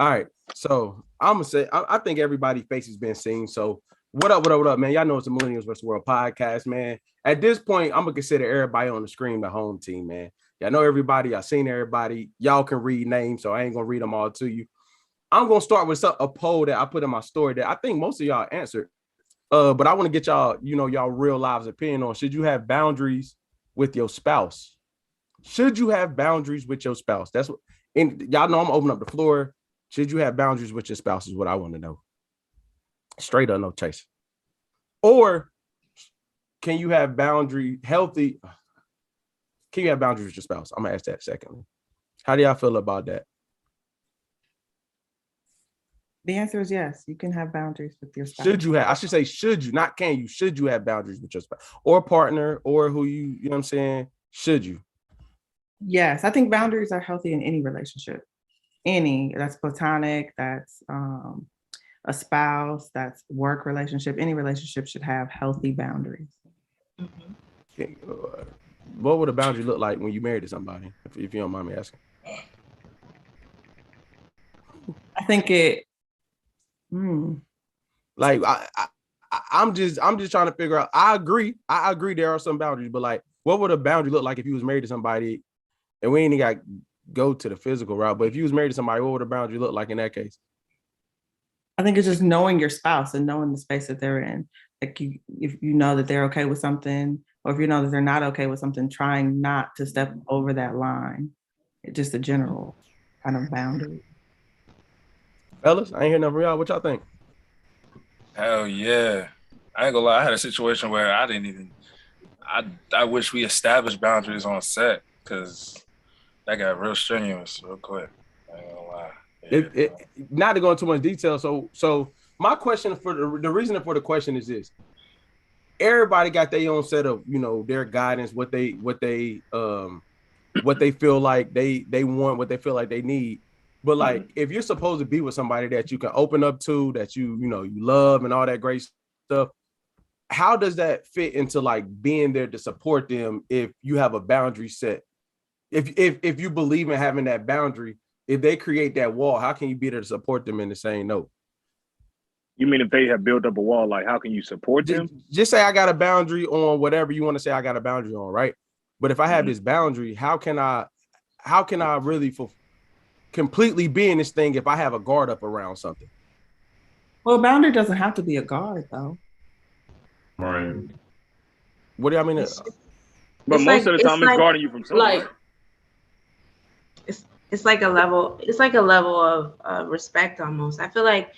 All right. So I'm gonna say I think everybody's face has been seen. So what up, man? Y'all know it's the Millennials vs. World podcast, man. At this point, I'm gonna consider everybody on the screen the home team, man. Y'all know everybody. I seen everybody. Y'all can read names, so I ain't gonna read them all to you. I'm gonna start with a poll that I put in my story that I think most of y'all answered. But I want to get y'all, y'all real lives opinion on should you have boundaries with your spouse? Should you have boundaries with your spouse? That's what, and y'all know I'm gonna open up the floor. Should you have boundaries with your spouse is what I want to know. Straight up, no chase. Or can you have healthy? Can you have boundaries with your spouse? I'm gonna ask that secondly. How do y'all feel about that? The answer is yes. You can have boundaries with your spouse. Should you have? I should say, should you? Not can you? Should you have boundaries with your spouse or partner or who you know what I'm saying? Should you? Yes, I think boundaries are healthy in any relationship. Any that's platonic, that's a spouse, that's work relationship. Any relationship should have healthy boundaries. Mm-hmm. Okay. What would a boundary look like when you married to somebody? If you don't mind me asking. I think it. Like I'm just trying to figure out. I agree there are some boundaries, but like, what would a boundary look like if you was married to somebody, and we ain't got to go to the physical route, but if you was married to somebody, what would a boundary look like in that case? I think it's just knowing your spouse and knowing the space that they're in. Like if you know that they're okay with something, or if you know that they're not okay with something, trying not to step over that line. It's just a general kind of boundary. Fellas, I ain't hear nothing from y'all. What y'all think? Hell yeah. I ain't gonna lie, I had a situation where I wish we established boundaries on set, because that got real strenuous real quick. I ain't gonna lie. Yeah. Not to go into too much detail. So my question for the reason for the question is this: everybody got their own set of their guidance, what they feel like they want, what they feel like they need. But like, if you're supposed to be with somebody that you can open up to, that you love and all that great stuff, how does that fit into like being there to support them if you have a boundary set? If you believe in having that boundary, if they create that wall, how can you be there to support them in the same note? You mean if they have built up a wall, like how can you support them? Just say I got a boundary on whatever you want to say I got a boundary on, right? But if I have this boundary, how can I really completely be in this thing if I have a guard up around something? Well, a boundary doesn't have to be a guard, though. Right. What do I mean? But most of the time, it's guarding you from something. Like, it's like a level. It's like a level of respect almost. I feel like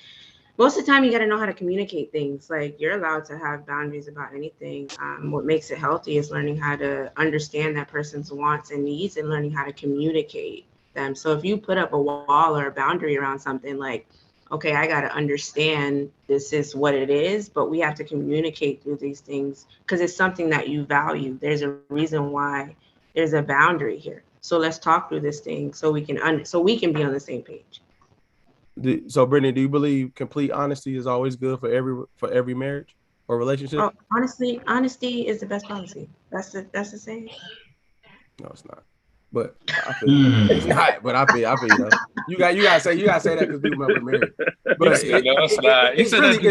most of the time you got to know how to communicate things. Like, you're allowed to have boundaries about anything. What makes it healthy is learning how to understand that person's wants and needs and learning how to communicate them. So if you put up a wall or a boundary around something, like, okay, I got to understand this is what it is, but we have to communicate through these things because it's something that you value. There's a reason why there's a boundary here. So let's talk through this thing so we can be on the same page. So, Brittany, do you believe complete honesty is always good for every marriage or relationship? Oh, honestly, honesty is the best policy. That's the saying. No, it's not. But I feel it's not. But I feel you gotta say that because people might be married. But it's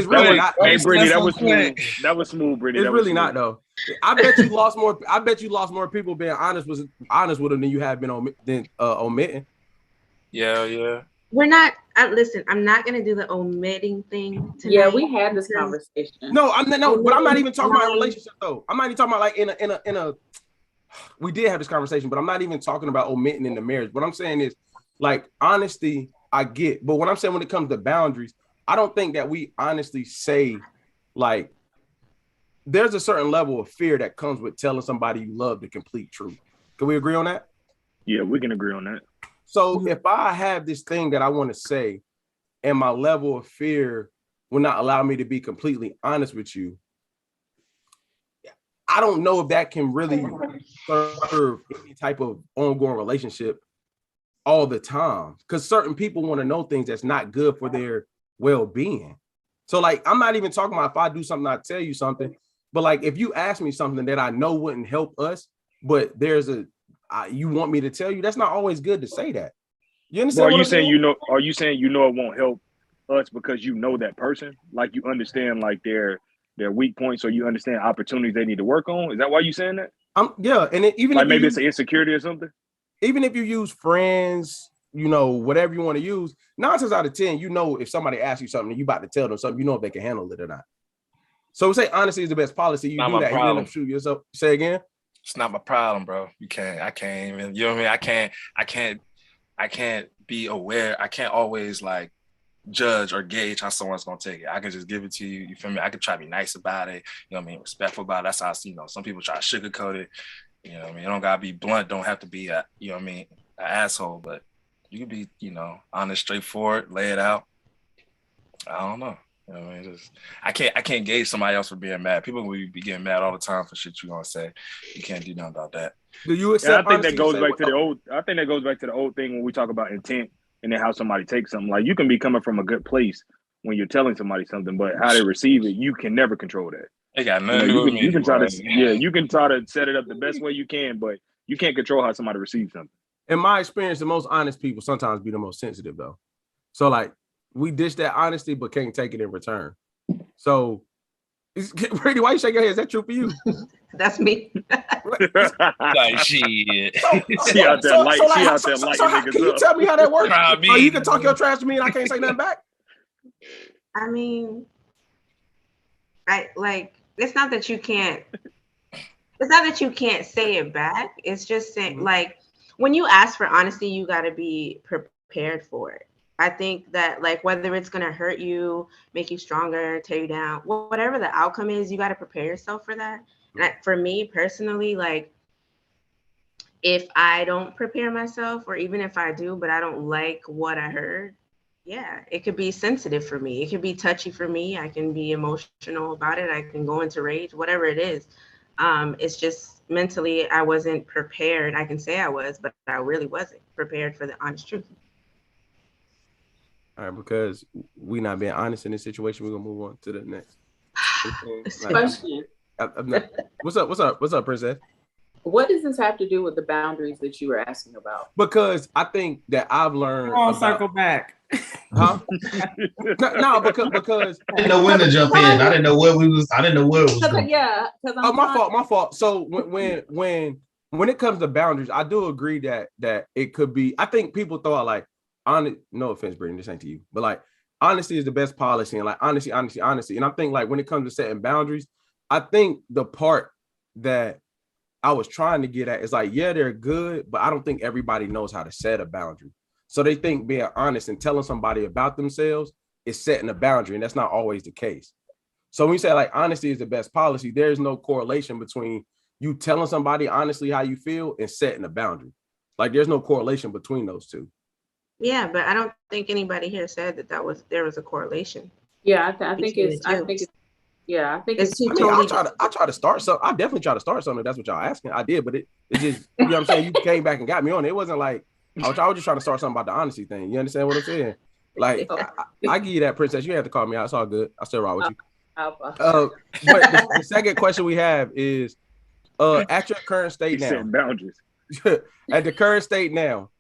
really not. Hey, Brittany, that was smooth. That was smooth, Brittany. It's really not though. I bet you lost more people being honest with them than you have been omitting. Yeah. We're not. Listen, I'm not gonna do the omitting thing tonight. Yeah, we had this conversation. No, I'm not even talking about a relationship though. I'm not even talking about like in a. We did have this conversation, but I'm not even talking about omitting in the marriage. What I'm saying is, like, honesty, I get, but what I'm saying when it comes to boundaries, I don't think that we honestly say, like, there's a certain level of fear that comes with telling somebody you love the complete truth. Can we agree on that? Yeah, we can agree on that. So if I have this thing that I want to say, and my level of fear will not allow me to be completely honest with you, I don't know if that can really serve any type of ongoing relationship all the time, because certain people want to know things that's not good for their well-being. So like, I'm not even talking about if I do something, I tell you something, but like if you ask me something that I know wouldn't help us, but you want me to tell you, that's not always good to say that. You understand Well, what I'm saying? Are you saying it won't help us because you know that person? Like you understand like their weak points, or you understand opportunities they need to work on? Is that why you saying that? Yeah, and even like if maybe it's an insecurity or something. Even if you use friends, whatever you want to use, 9 times out of 10, if somebody asks you something, you about to tell them something, if they can handle it or not. So say honesty is the best policy. You do that, you end up shooting yourself. Say again. It's not my problem, bro. I can't even. You know what I mean? I can't be aware. I can't always like judge or gauge how someone's gonna take it. I can just give it to you. You feel me? I can try to be nice about it. You know what I mean? Respectful about it. That's how some people try to sugarcoat it. You know what I mean? It don't gotta be blunt. Don't have to be an asshole. But you can be, honest, straightforward, lay it out. I don't know. You know what I mean? I can't gauge somebody else for being mad. People will be getting mad all the time for shit you're gonna say. You can't do nothing about that. Do you accept? I think that goes back to the old. I think that goes back to the old thing when we talk about intent and then how somebody takes something. Like you can be coming from a good place when you're telling somebody something, but how they receive it, you can never control that. It got nothing to do with me. You can try to set it up the best way you can, but you can't control how somebody receives something. In my experience, the most honest people sometimes be the most sensitive, though. So like we dish that honesty, but can't take it in return. So, Brady, why you shake your head? Is that true for you? That's me. Like shit. She out there lighting niggas can you up. tell me how that works? So you can talk your trash to me and I can't say nothing back? I mean, it's not that you can't say it back. It's just saying like when you ask for honesty, you got to be prepared for it. I think that like whether it's going to hurt you, make you stronger, tear you down, whatever the outcome is, you got to prepare yourself for that. And for me personally, like if I don't prepare myself, or even if I do, but I don't like what I heard, yeah, it could be sensitive for me. It could be touchy for me. I can be emotional about it. I can go into rage, whatever it is. It's just mentally, I wasn't prepared. I can say I was, but I really wasn't prepared for the honest truth. All right, because we not being honest in this situation, we're gonna move on to the next question. What's up, Princess? What does this have to do with the boundaries that you were asking about? Because I think that I've learned. Circle back. Huh? No, because I didn't know when to jump in. I didn't know where we was. I didn't know where it was going. Yeah. My fault. So when it comes to boundaries, I do agree that it could be. I think people throw out like, no offense, Brittany, this ain't to you, but like honesty is the best policy, and like honesty. And I think like when it comes to setting boundaries, I think the part that I was trying to get at is like, yeah, they're good, but I don't think everybody knows how to set a boundary. So they think being honest and telling somebody about themselves is setting a boundary, and that's not always the case. So when you say like honesty is the best policy, there's no correlation between you telling somebody honestly how you feel and setting a boundary. Like there's no correlation between those two. Yeah, but I don't think anybody here said that there was a correlation. Yeah, I think it's I try to start something. I definitely try to start something. That's what y'all asking. I did, but it just, you know what I'm saying? You came back and got me on it. It wasn't like, I was just trying to start something about the honesty thing. You understand what I'm saying? Like, I give you that, Princess. You have to call me out. It's all good. I still rock with you. But the second question we have is, at your current state now. Setting boundaries. At the current state now,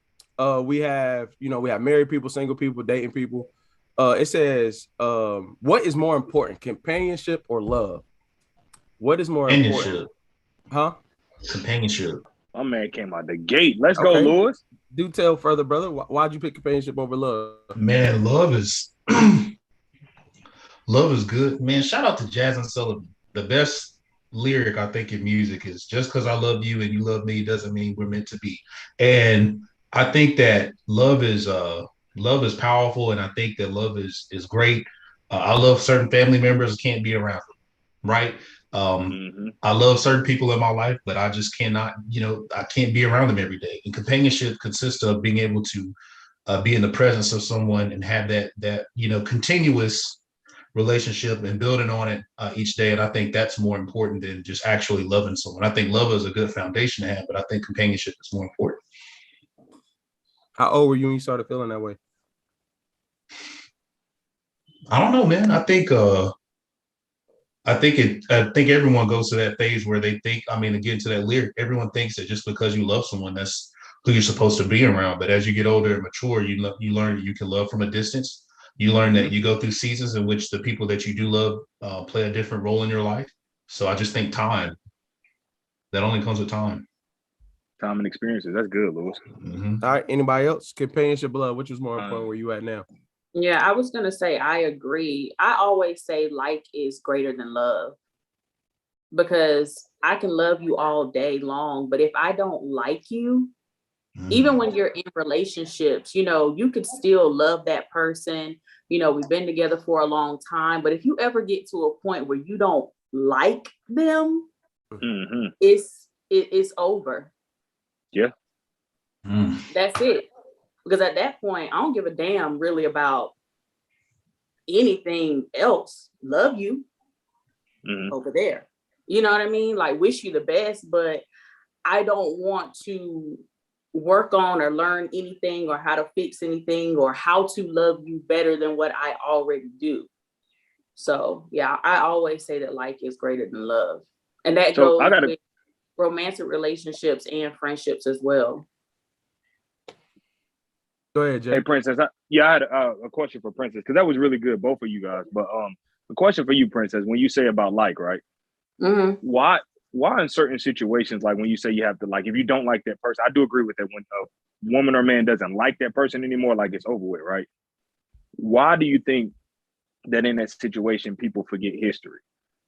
we have married people, single people, dating people. It says, what is more important, companionship or love? What is more important? Huh? Companionship. My man came out the gate. Let's go, Lewis. Do tell further, brother. Why'd you pick companionship over love? Man, love is good. Man, shout out to Jasmine Sullivan. The best lyric I think in music is just because I love you and you love me doesn't mean we're meant to be. And I think that love is powerful, and I think that love is great. I love certain family members, can't be around them, right? I love certain people in my life, but I just cannot, I can't be around them every day. And companionship consists of being able to be in the presence of someone and have that continuous relationship and building on it each day. And I think that's more important than just actually loving someone. I think love is a good foundation to have, but I think companionship is more important. How old were you when you started feeling that way? I don't know, man. I think everyone goes to that phase where they think, again, to that lyric, everyone thinks that just because you love someone, that's who you're supposed to be around. But as you get older and mature, you learn that you can love from a distance. You learn that you go through seasons in which the people that you do love play a different role in your life. So I just think time, that only comes with time. Time and experiences. That's good, Lewis. All right. Anybody else? Companionship, love. Which is more important? Where you at now? Yeah, I was gonna say I agree. I always say like is greater than love, because I can love you all day long, but if I don't like you, even when you're in relationships, you know, you could still love that person. You know, we've been together for a long time, but if you ever get to a point where you don't like them, it's over. Yeah. That's it. Because at that point, I don't give a damn really about anything else. Love you over there. You know what I mean? Like, wish you the best, but I don't want to work on or learn anything or how to fix anything or how to love you better than what I already do. So yeah, I always say that like is greater than love. And that goes with romantic relationships and friendships as well. Go ahead, Jay. Hey, Princess. I had a question for Princess, because that was really good, both of you guys. But a question for you, Princess, when you say about like, right? Why in certain situations, like when you say you have to, like, if you don't like that person, I do agree with that. When a woman or man doesn't like that person anymore, like it's over with, right? Why do you think that in that situation people forget history?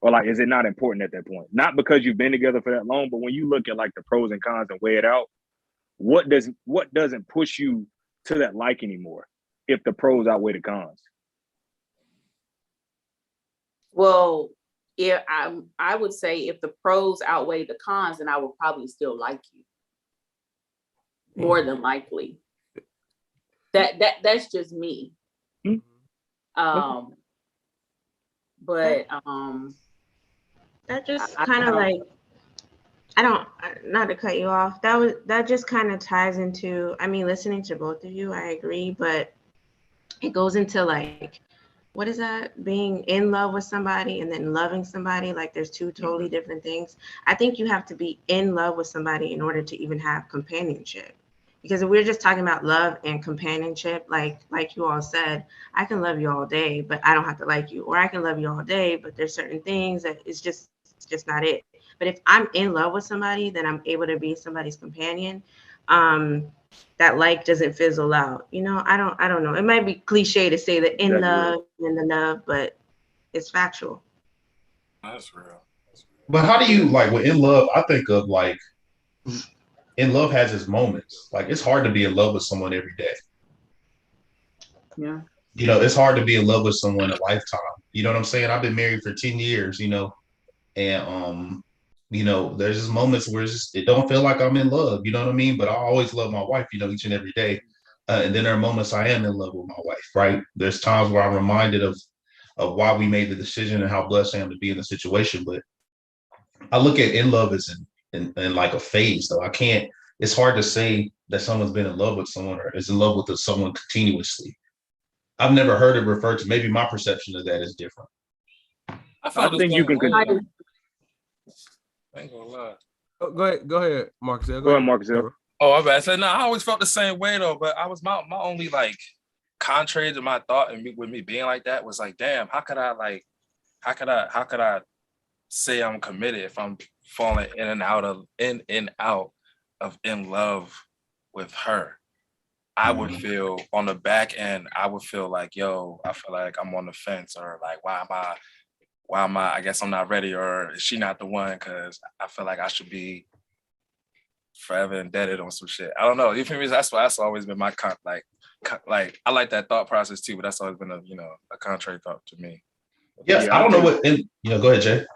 Or like, is it not important at that point? Not because you've been together for that long, but when you look at like the pros and cons and weigh it out, what doesn't push you to that like anymore if the pros outweigh the cons? Well, yeah, I would say if the pros outweigh the cons, then I would probably still like you. More than likely. That's just me. But that just kind of like, I don't, not to cut you off, that just kind of ties into, I mean, listening to both of you, I agree, but it goes into like, what is that? Being in love with somebody and then loving somebody, like there's two totally different things. I think you have to be in love with somebody in order to even have companionship. Because if we're just talking about love and companionship, like you all said, I can love you all day, but I don't have to like you. Or I can love you all day, but there's certain things that it's just not it. But if I'm in love with somebody, then I'm able to be somebody's companion. That like doesn't fizzle out. You know, I don't know. It might be cliche to say that in love and the love, but it's factual. That's real. But how do you, like, when in love, I think of like, in love has its moments. Like, it's hard to be in love with someone every day. Yeah. You know, it's hard to be in love with someone a lifetime. You know what I'm saying? I've been married for 10 years, you know, and you know, there's just moments where it don't feel like I'm in love, you know what I mean? But I always love my wife, you know, each and every day. And then there are moments I am in love with my wife, right? There's times where I'm reminded of why we made the decision and how blessed I am to be in the situation. But I look at in love as in like a phase, though. It's hard to say that someone's been in love with someone or is in love with someone continuously. I've never heard it referred to. Maybe my perception of that is different. I think you can. I ain't gonna lie. Oh, go ahead, Marcus. Go ahead, Marcus. Oh, I bet. I said no. I always felt the same way though, but I was my only like contrary to my thought and with me being like that was like, damn, how could I say I'm committed if I'm falling in and out of in love with her? I would feel on the back end. I would feel like, yo, I feel like I'm on the fence, or like, why am I? I guess I'm not ready, or is she not the one? Because I feel like I should be forever indebted on some shit. I don't know. You feel me? That's always been my like I like that thought process too, but that's always been a contrary thought to me. Yeah, I don't know what. Go ahead, Jay.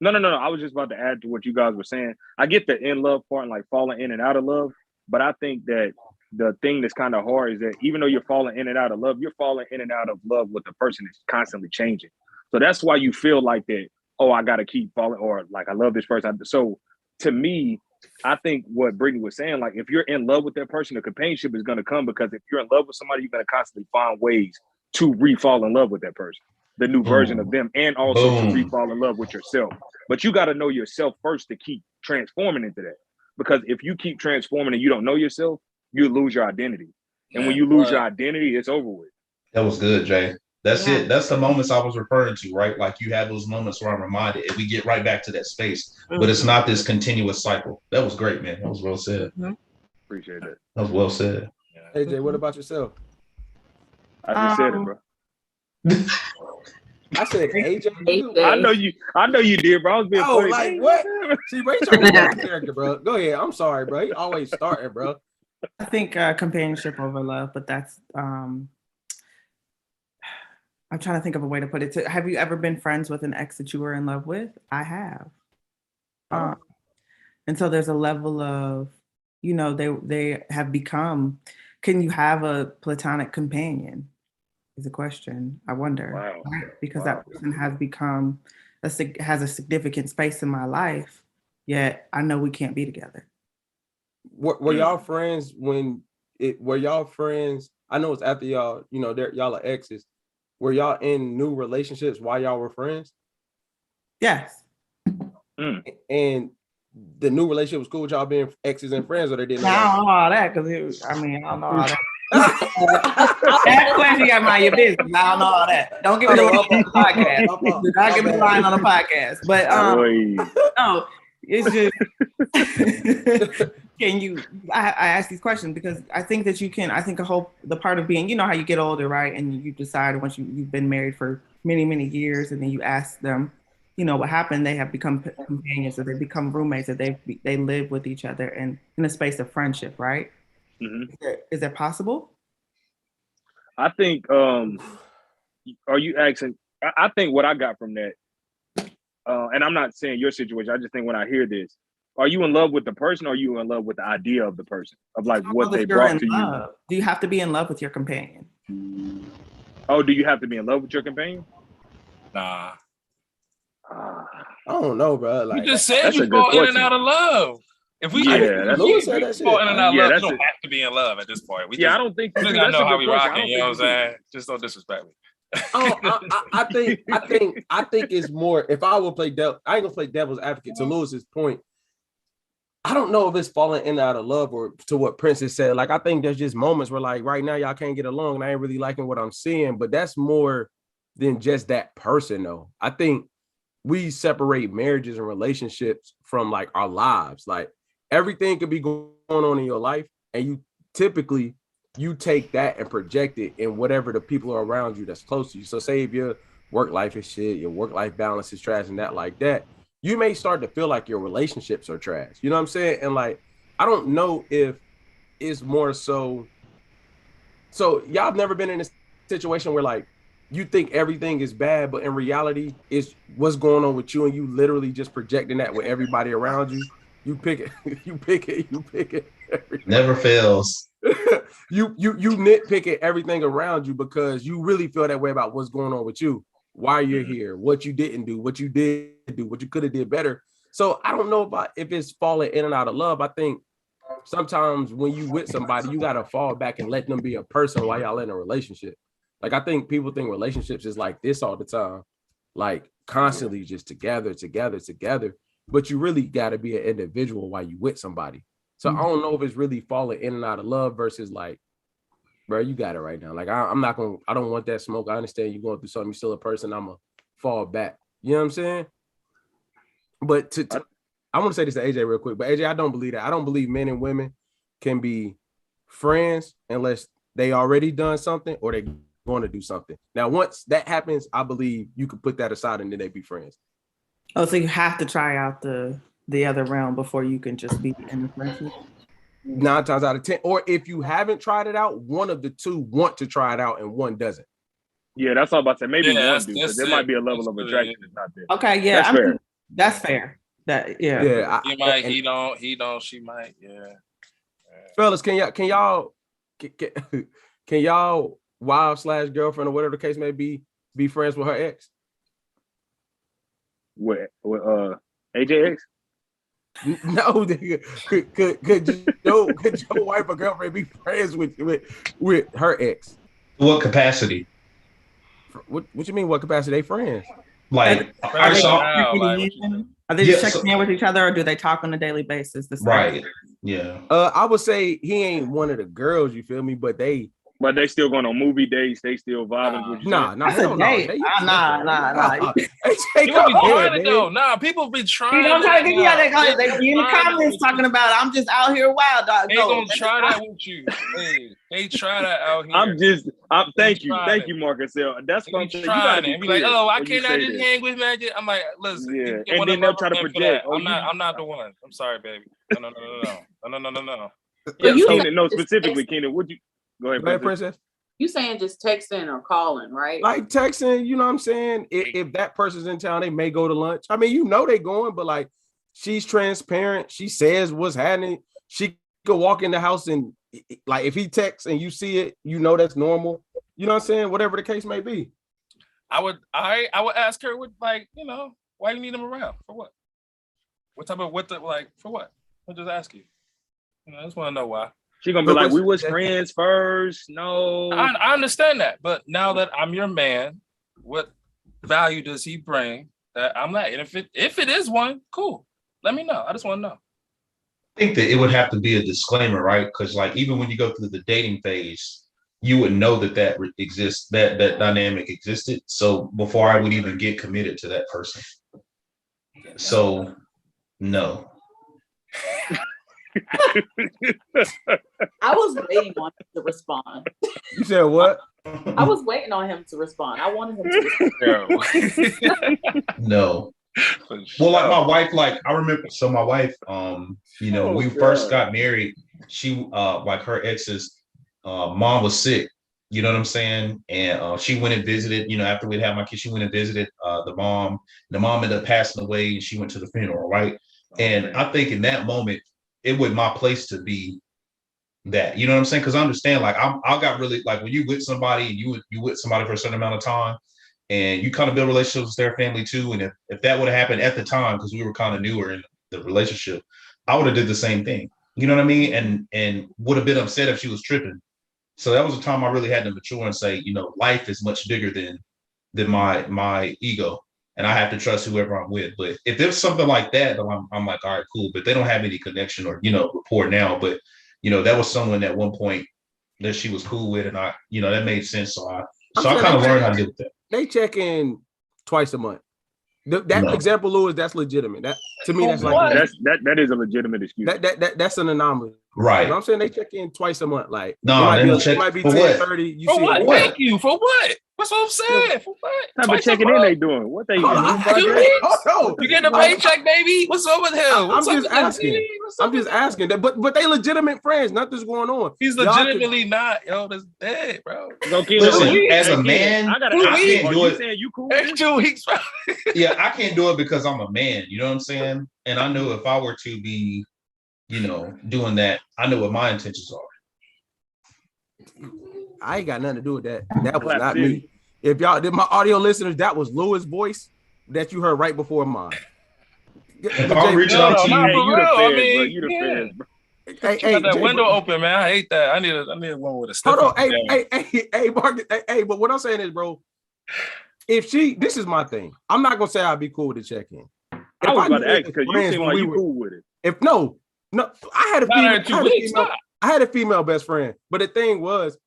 No. I was just about to add to what you guys were saying. I get the in love part and like falling in and out of love, but I think that the thing that's kind of hard is that even though you're falling in and out of love, you're falling in and out of love with the person that's constantly changing. So that's why you feel like that, oh, I got to keep falling, or like, I love this person. So to me, I think what Brittany was saying, like, if you're in love with that person, the companionship is going to come, because if you're in love with somebody, you're going to constantly find ways to re-fall in love with that person, the new version of them, and also to re-fall in love with yourself. But you got to know yourself first to keep transforming into that. because if you keep transforming and you don't know yourself, you lose your identity. And when Yeah, you lose your identity, it's over with. That was good, Jay. That's it. That's the moments I was referring to, right? Like you have those moments where I'm reminded, and we get right back to that space. But it's not this continuous cycle. That was great, man. That was well said. Appreciate that. That was well said. AJ, what about yourself? I just said it, bro. I said AJ. I know you did, bro. I was being funny. Like what? See, Ray trying to get character, bro. Go ahead. I'm sorry, bro. He always starting, bro. I think companionship over love, but that's I'm trying to think of a way to put it. Have you ever been friends with an ex that you were in love with? I have. And so there's a level of, they have become, can you have a platonic companion? Is a question. I wonder. Wow. Because that person has become, has a significant space in my life, yet I know we can't be together. Were y'all friends were y'all friends? I know it's after y'all, y'all are exes. Were y'all in new relationships while y'all were friends? Yes. And the new relationship was cool with y'all being exes and friends, or they didn't? I don't know all that because I don't know all that. That question got mind your business. I don't know all that. Don't give me the line on the podcast. Do not give me the line on the podcast. But no, it's just can you? I ask these questions because I think that you can. I think the part of being, how you get older, right? And you decide once you've been married for many, many years, and then you ask them, what happened. They have become companions, or they become roommates, or they live with each other and in a space of friendship, right? Is that possible? I think. Are you asking? I think what I got from that, and I'm not saying your situation. I just think when I hear this, are you in love with the person, or are you in love with the idea of the person, of like what they brought to you? Do you have to be in love with your companion? Oh, do you have to be in love with your companion? Nah. I don't know, bro. Like you just said, you fall in and out of love. If we fall in and out of love, you don't have to be in love at this point. I don't think you gotta know how we rocking. You know what I'm saying? Just don't disrespect me. I think it's more. If I will play devil, I ain't gonna play devil's advocate. To Lewis's point, I don't know if it's falling in and out of love or to what Princess said. Like I think there's just moments where like right now y'all can't get along, and I ain't really liking what I'm seeing. But that's more than just that person, though. I think we separate marriages and relationships from like our lives. Like everything could be going on in your life, and you typically take that and project it in whatever the people are around you that's close to you. So say if your work life is shit, your work-life balance is trash and that like that, you may start to feel like your relationships are trash. You know what I'm saying? And like, I don't know if it's more so y'all have never been in a situation where like you think everything is bad, but in reality it's what's going on with you, and you literally just projecting that with everybody around you. You pick it. Everybody. Never fails. You nitpick at everything around you because you really feel that way about what's going on with you, why you're here, what you didn't do, what you did do, what you could have did better. So I don't know if it's falling in and out of love. I think sometimes when you with somebody, you gotta fall back and let them be a person while y'all in a relationship. Like I think people think relationships is like this all the time, like constantly just together. But you really gotta be an individual while you with somebody. So I don't know if it's really falling in and out of love versus like, bro, you got it right now. Like I don't want that smoke. I understand you're going through something. You're still a person. I'm gonna fall back. You know what I'm saying? But I want to say this to AJ real quick. But AJ, I don't believe that. I don't believe men and women can be friends unless they already done something or they going to do something. Now, once that happens, I believe you could put that aside and then they be friends. Oh, so you have to try out the other realm before you can just be in the friendship? 9 times out of 10. Or if you haven't tried it out, one of the two want to try it out and one doesn't. Yeah, that's all I'm about to say. Maybe one do, because there might be a level of attraction that's not there. Okay, yeah. That's fair. He don't, she might, yeah. Fellas, can y'all wife/girlfriend or whatever the case may be friends with her ex? With AJ ex? No, could your wife or girlfriend be friends with her ex? What capacity? What you mean? What capacity? They friends? Like Are they just checking in with each other, or do they talk on a daily basis? Right. Yeah. I would say he ain't one of the girls, you feel me? But they still going on movie dates. They still vibing with you. Nah. That's a date. Nah. You gonna be trying it though. Nah, people be trying. You don't try to get me out there. They be in the comments talking about I'm just out here wild, dog. They gonna try that with you. Hey, they try that out here. Thank you, Marcus. That's what I'm saying. You trying it. Be like, oh, I cannot just hang with Magic. I'm like, listen. Yeah. And then they'll try to project. I'm not the one. I'm sorry, baby. No. Keenan, no, specifically, Keenan, would you go ahead, Princess? You saying just texting or calling, right? Like texting, you know what I'm saying? If that person's in town, they may go to lunch. I mean, you know they going, but like she's transparent. She says what's happening. She could walk in the house and like if he texts and you see it, you know that's normal. You know what I'm saying? Whatever the case may be. I would ask her with like, you know, why you need him around? For what? For what? I'll just ask you. I just want to know why. She gonna be like, we was friends first. No, I understand that, but now that I'm your man, what value does he bring that I'm not? And if it is one, cool. Let me know. I just want to know. I think that it would have to be a disclaimer, right? Because like even when you go through the dating phase, you would know that exists, that dynamic existed. So before I would even get committed to that person, so no. I was waiting on him to respond. You said what? I was waiting on him to respond. I wanted him to respond. No. Well, like my wife, like I remember, so my wife, you know, when we first got married, she like her ex's mom was sick, you know what I'm saying? And she went and visited, you know, after we'd had my kids, she went and visited the mom. The mom ended up passing away and she went to the funeral, right? And I think in that moment, it was my place to be that, you know what I'm saying? Because I understand, like I got really like when you with somebody and you with somebody for a certain amount of time, and you kind of build relationships with their family too. And if that would have happened at the time, because we were kind of newer in the relationship, I would have did the same thing. You know what I mean? And would have been upset if she was tripping. So that was a time I really had to mature and say, you know, life is much bigger than my ego. And I have to trust whoever I'm with. But if there's something like that, I'm like, all right, cool. But they don't have any connection or, you know, rapport now. But, you know, that was someone at one point that she was cool with. And I, you know, that made sense. So I kind of learned how to deal with that. They check in twice a month. Example, Lewis, that's legitimate. That to me, that's like that is a legitimate excuse. That's an anomaly. Right. You know what I'm saying? They check in twice a month. Like it might be 10:30. You for see what? it. Thank you. For what? That's what I'm saying. For what? What type of checking in they doing? What they doing? You getting a paycheck, baby? What's up with him? I'm just asking. But they legitimate friends. Nothing's going on. He's legitimately not. Yo, that's dead, bro. Listen, as a man, I can't do it. Saying you cool? 2 weeks, bro. Yeah, I can't do it because I'm a man. You know what I'm saying? And I know if I were to be, you know, doing that, I know what my intentions are. I ain't got nothing to do with that. That was not me. If y'all did, my audio listeners, that was Louis' voice that you heard right before mine. If I'm reaching out to you, you the feds, bro. Hey, that window open, man. I hate that. I need one with a step. Hold on, hey, Marcus, hey, but what I'm saying is, bro, this is my thing. I'm not gonna say I'd be cool to check in. I was about to ask because you seem like you cool with it. No, I had a female best friend, but the thing was,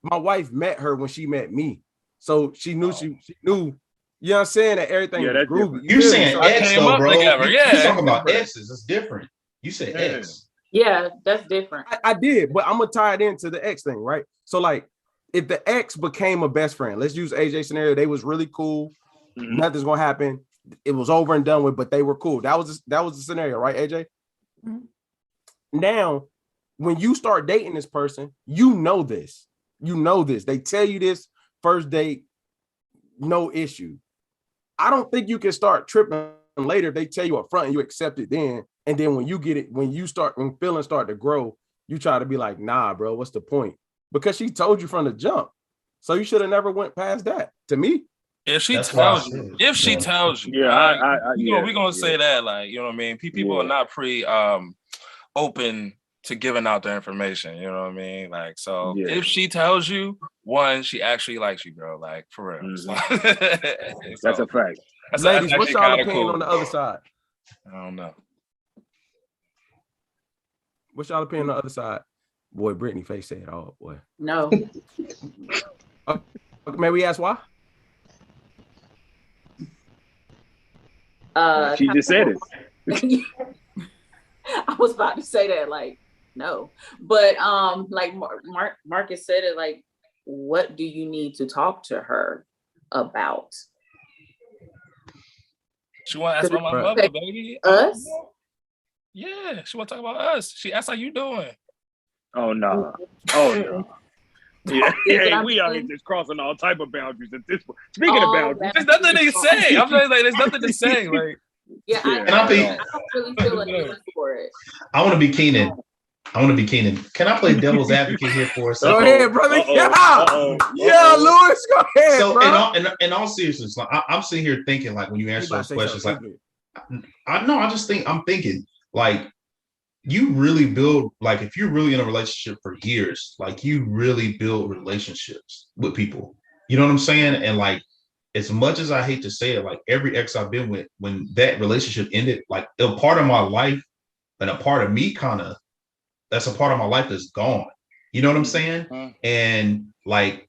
my wife met her when she met me, so she knew she knew. You know what I'm saying? That everything was groovy. You're saying X though, bro. Yeah. You're talking about X's. It's different. You said X. Yeah, that's different. I did, but I'm gonna tie it into the X thing, right? So like, if the X became a best friend, let's use AJ scenario. They was really cool. Mm-hmm. Nothing's gonna happen. It was over and done with, but they were cool. That was the scenario, right, AJ? Mm-hmm. Now, when you start dating this person, you know this. They tell you this first date, no issue. I don't think you can start tripping later if they tell you up front and you accept it then. And then when you get it, when feelings start to grow, you try to be like, nah, bro, what's the point? Because she told you from the jump. So you should have never went past that. To me. If she tells you, we're gonna say that, like, you know what I mean? People are not pretty open to giving out the information, you know what I mean? Like, so if she tells you, one, she actually likes you, girl, like for real. Mm-hmm. That's a fact. Ladies, what's y'all opinion on the other side? I don't know. What's y'all opinion on the other side? Boy, Brittany face said, "Oh boy." No. May we ask why? She just said it. I was about to say that, like, no, but like Marcus said it, like, what do you need to talk to her about? She want to ask about my mother, baby. Us? Yeah, she want to talk about us. She asked how you doing. Oh no. Oh no. Yeah, hey, we out here just crossing all type of boundaries at this point. Speaking of boundaries, there's nothing to say. I'm saying, like, there's nothing to say. Like, yeah, I don't really feel a need for it. I want to be Keenan. Can I play devil's advocate here for a second? Go ahead, brother. Yeah, Lewis, go ahead. So, bro. In all seriousness, like, I'm sitting here thinking, like, when you answer those questions, like, I'm thinking, like, you really build, like, if you're really in a relationship for years, like, you really build relationships with people. You know what I'm saying? And, like, as much as I hate to say it, like, every ex I've been with, when that relationship ended, like, a part of my life and a part of me that's a part of my life that's gone. You know what I'm saying? And, like,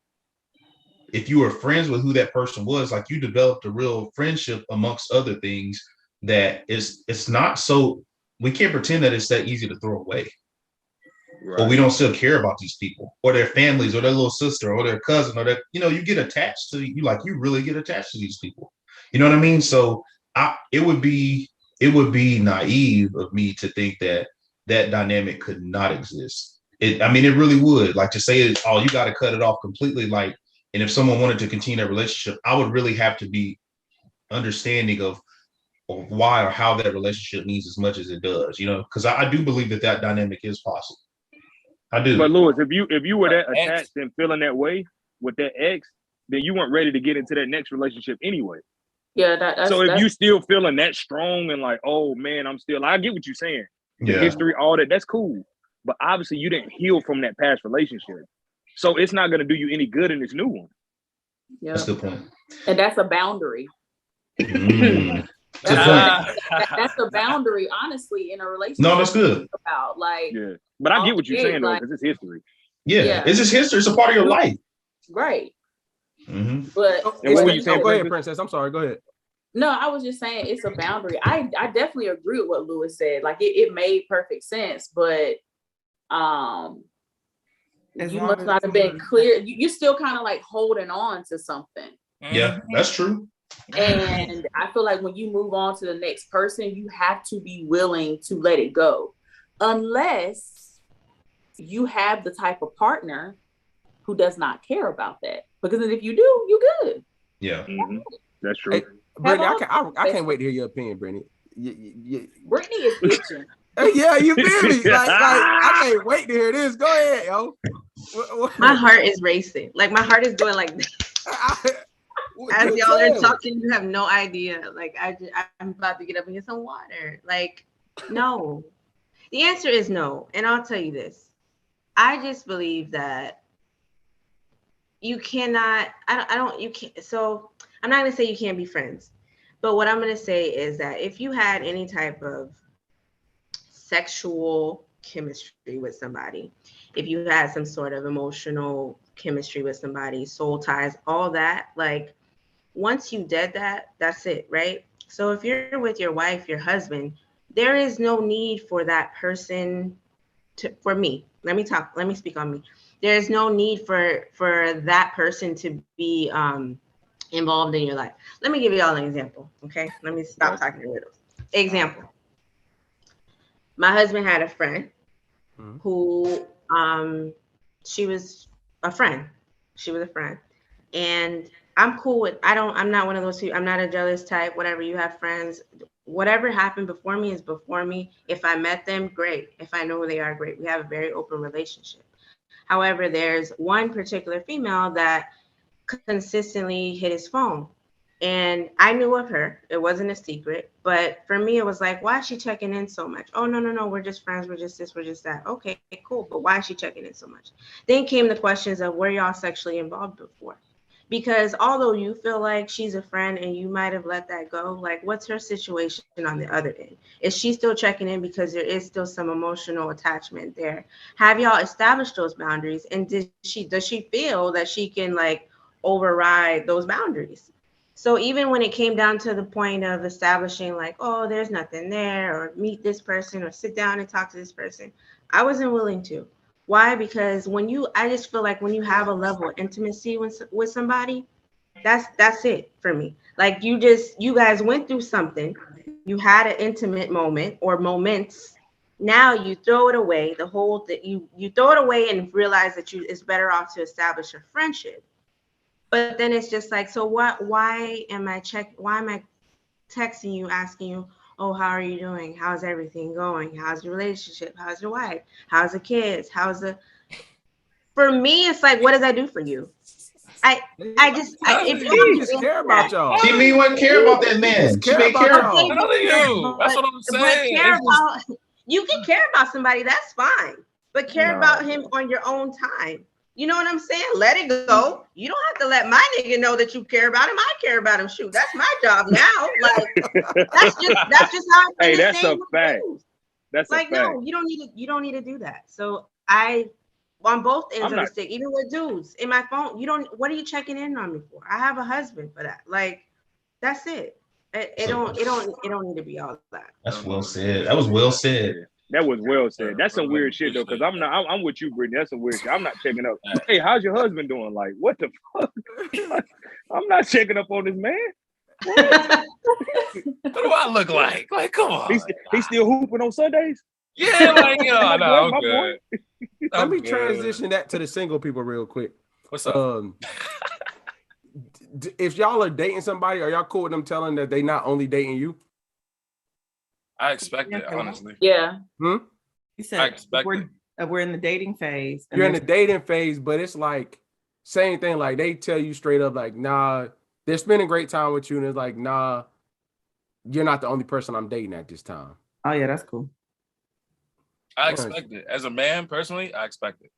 if you were friends with who that person was, like, you developed a real friendship amongst other things that it's not so, we can't pretend that it's that easy to throw away. Right. Or we don't still care about these people or their families or their little sister or their cousin or their, you get attached to you, like, you really get attached to these people. You know what I mean? So it would be naive of me to think that dynamic could not exist. It really would. Like, to say, you got to cut it off completely. Like, and if someone wanted to continue that relationship, I would really have to be understanding of why or how that relationship means as much as it does, because I do believe that dynamic is possible. I do. But Lewis, if you were that attached and feeling that way with that ex, then you weren't ready to get into that next relationship anyway. Yeah. So if you still feeling that strong and like, oh man, I get what you're saying. The history, all that, that's cool. But obviously you didn't heal from that past relationship. So it's not going to do you any good in this new one. Yeah. That's a good point. And that's a boundary. That's a boundary, honestly, in a relationship. No, that's good. About, like, yeah. But I get what you're saying, though, because it's history. Yeah, it's just history. It's a part of your life. Right. Mm-hmm. But and what were you saying? Go ahead, Princess. I'm sorry. Go ahead. No, I was just saying it's a boundary. I definitely agree with what Lewis said. Like, it made perfect sense, but you must not have been clear. You're still kind of like holding on to something. Yeah, that's true. And I feel like when you move on to the next person, you have to be willing to let it go, unless you have the type of partner who does not care about that. Because if you do, you good. Yeah, that's true. Hey, Brittany, I can't wait to hear your opinion, Brittany. Brittany is itching. Yeah, you feel me? Like, I can't wait to hear this. Go ahead, yo. My heart is racing. Like, my heart is going like this. As y'all are talking, you have no idea. Like, I'm about to get up and get some water. Like, no. The answer is no. And I'll tell you this. I just believe that you cannot, so I'm not going to say you can't be friends. But what I'm going to say is that if you had any type of sexual chemistry with somebody, if you had some sort of emotional chemistry with somebody, soul ties, all that, like, once you did that, that's it, right? So if you're with your wife, your husband, there is no need for that person for me. Let me speak on me. There's no need for that person to be involved in your life. Let me give you all an example, okay? Let me stop talking in riddles. Example. My husband had a friend who, she was a friend. And I'm cool with, I'm not one of those people, I'm not a jealous type, whatever, you have friends. Whatever happened before me is before me. If I met them, great. If I know who they are, great. We have a very open relationship. However, there's one particular female that consistently hit his phone. And I knew of her. It wasn't a secret. But for me, it was like, why is she checking in so much? Oh, no. We're just friends. We're just this. We're just that. Okay, cool. But why is she checking in so much? Then came the questions of, were y'all sexually involved before? Because although you feel like she's a friend and you might have let that go, like what's her situation on the other end? Is she still checking in because there is still some emotional attachment there? Have y'all established those boundaries? And does she feel that she can like override those boundaries? So even when it came down to the point of establishing like, oh, there's nothing there, or meet this person or sit down and talk to this person, I wasn't willing to. Why? Because I just feel like when you have a level of intimacy with somebody, that's it for me. Like you guys went through something, you had an intimate moment or moments. Now you throw it away, you throw it away and realize that it's better off to establish a friendship. But then it's just like, so what? Why am I texting you, asking you, oh, how are you doing? How's everything going? How's your relationship? How's your wife? How's the kids? For me, it's like, what does that do for you? If you just care about y'all. She may want care about that man. She may care about y'all. That's what I'm saying. You can care about somebody, that's fine. But care about him on your own time. You know what I'm saying? Let it go. You don't have to let my nigga know that you care about him. I care about him. Shoot, that's my job now. Like that's just how I feel. Hey, that's a fact. That's like a fact. No, you don't need to do that. So on both ends of the stick, even with dudes in my phone, what are you checking in on me for? I have a husband for that. Like that's it. It don't need to be all that. That's well said. That was well said. That was well said. That's some weird shit though, because I'm with you, Brittany. That's some weird shit. I'm not checking up. Hey, how's your husband doing? Like, what the fuck? I'm not checking up on this man. What do I look like? Like, come on. He's still hooping on Sundays? Yeah, like, you know, I'm good. Let me transition that to the single people real quick. What's up? If y'all are dating somebody, are y'all cool with them telling that they not only dating you? I expect it, honestly. Yeah. You said I expect we're in the dating phase. You're in the dating phase, but it's like same thing. Like they tell you straight up, like, nah, they're spending great time with you, and it's like, nah, you're not the only person I'm dating at this time. Oh yeah, that's cool. I expect it. As a man, personally, I expect it.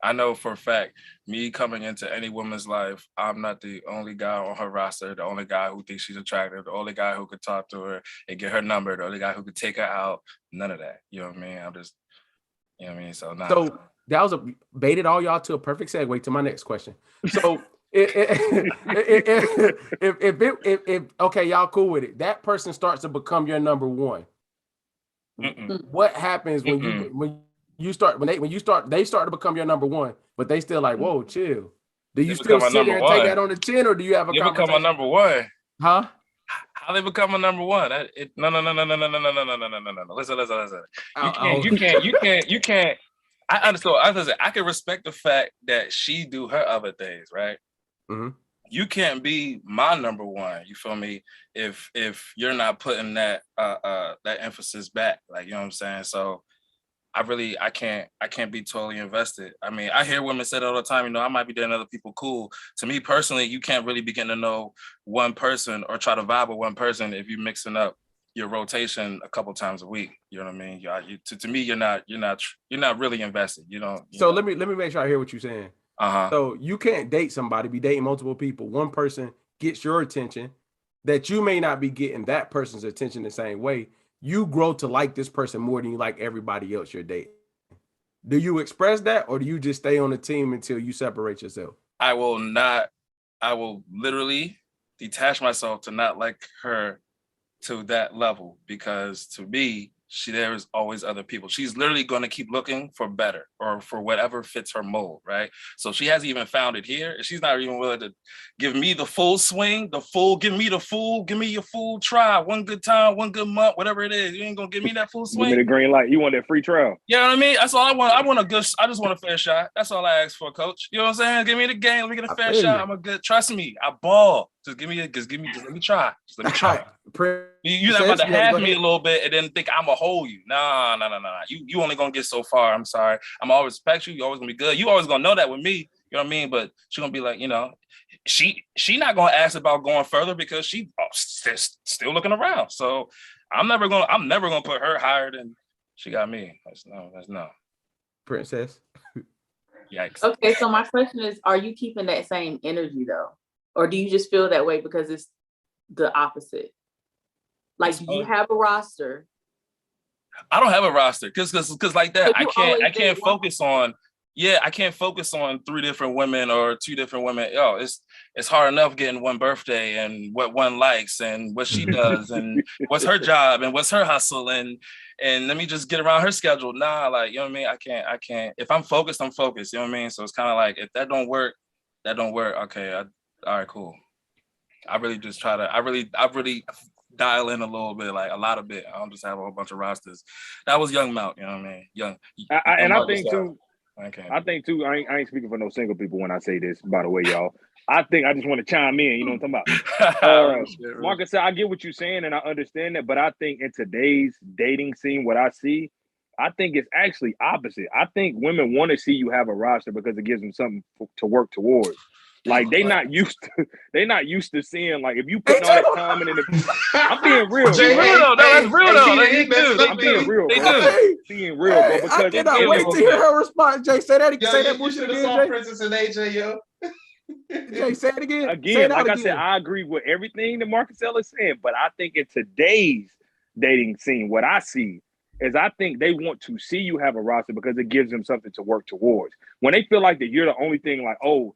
I know for a fact, me coming into any woman's life, I'm not the only guy on her roster, the only guy who thinks she's attractive, the only guy who could talk to her and get her number, the only guy who could take her out. None of that. You know what I mean? I'm just, you know what I mean? So that was baited all y'all to a perfect segue to my next question. So if okay, y'all cool with it. That person starts to become your number one. What happens when they start to become your number one, but they still like, whoa, chill. Do you still sit there and take that on the chin, or do you have a conversation? They become a number one. Huh? How they become a number one? No. Listen. You can't. I understand. I can respect the fact that she do her other things, right? Mm-hmm. You can't be my number one. You feel me? If you're not putting that emphasis back, like, you know what I'm saying? So I can't be totally invested. I mean, I hear women say that all the time, you know, I might be dating other people, cool. To me personally, you can't really begin to know one person or try to vibe with one person if you're mixing up your rotation a couple times a week. You know what I mean? To me, you're not really invested. You know. Let me make sure I hear what you're saying. So you can't date somebody, be dating multiple people. One person gets your attention that you may not be getting that person's attention the same way. You grow to like this person more than you like everybody else you're dating. Do you express that, or do you just stay on the team until you separate yourself? I will literally detach myself to not like her to that level, because to me, there is always other people. She's literally going to keep looking for better or for whatever fits her mold, right? So she hasn't even found it here. She's not even willing to give me the full swing, give me your full try, one good time, one good month, whatever it is. You ain't going to give me that full swing. Give me the green light. You want that free trial. You know what I mean? That's all I want. I just want a fair shot. That's all I ask for, coach. You know what I'm saying? Give me the game. Let me get a fair shot. I'm a good, trust me, I ball. Just let me try. Just let me try. You're not about to have me a little bit and then think I'm gonna hold you. Nah. You only gonna get so far. I'm sorry. I'm always respect you. You're always gonna be good. You always gonna know that with me. You know what I mean? But she's gonna be like, you know, she not gonna ask about going further because she still looking around. So I'm never gonna put her higher than she got me. That's no. Princess. Yikes. Okay, so my question is, are you keeping that same energy though? Or do you just feel that way because it's the opposite? Like, do you have a roster? I don't have a roster because like that, So I can't focus on. Yeah, I can't focus on 3 different women or 2 different women. Yo, it's hard enough getting one birthday and what one likes and what she does and what's her job and what's her hustle and let me just get around her schedule. Nah, like, you know what I mean? I can't. If I'm focused, I'm focused. You know what I mean? So it's kind of like, if that don't work, that don't work. Okay, all right, cool. I really just try to. I really dial in a little bit, like a lot of bit. I don't just have a whole bunch of rosters. That was young Mount. You know what I mean? Young. I think too. I think too, I ain't speaking for no single people when I say this, by the way, y'all. I just want to chime in, you know what I'm talking about? Marcus said, I get what you're saying and I understand that, but I think in today's dating scene, what I see, I think it's actually opposite. I think women want to see you have a roster because it gives them something to work towards. Like they not used to seeing, like, if you put all that time in I'm being real. That's real though. I'm being real, They bro. do. Being real, bro. Because I cannot wait to hear her response. Jay, say that bullshit again, Jay. Princess and AJ, yo. Jay, say it again. Again, like I said, I agree with everything that Marcus is saying, but I think in today's dating scene, what I see is I think they want to see you have a roster because it gives them something to work towards. When they feel like that you're the only thing, like, oh,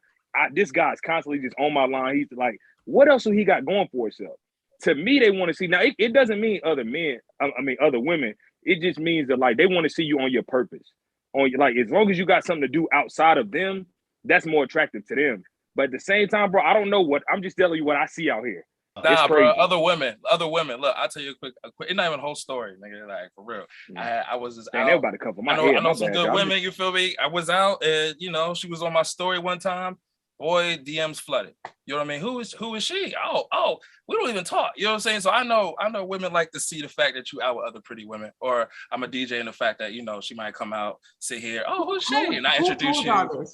this guy's constantly just on my line. He's like, what else do he got going for himself? To me, they want to see. Now, it doesn't mean other men. Other women. It just means that, like, they want to see you on your purpose. Like, as long as you got something to do outside of them, that's more attractive to them. But at the same time, bro, I don't know what. I'm just telling you what I see out here. Nah, bro. Other women. Look, I'll tell you a quick. It's not even a whole story, nigga. Like, for real. I was just out. Everybody come from my head. I know my some good women. You feel me? I was out, and she was on my story one time. Boy, DMs flooded. You know what I mean? Who is she? Oh, we don't even talk. You know what I'm saying? So I know women like to see the fact that you out with other pretty women, or I'm a DJ in the fact that she might come out, sit here. Oh, who's she? And I introduce you.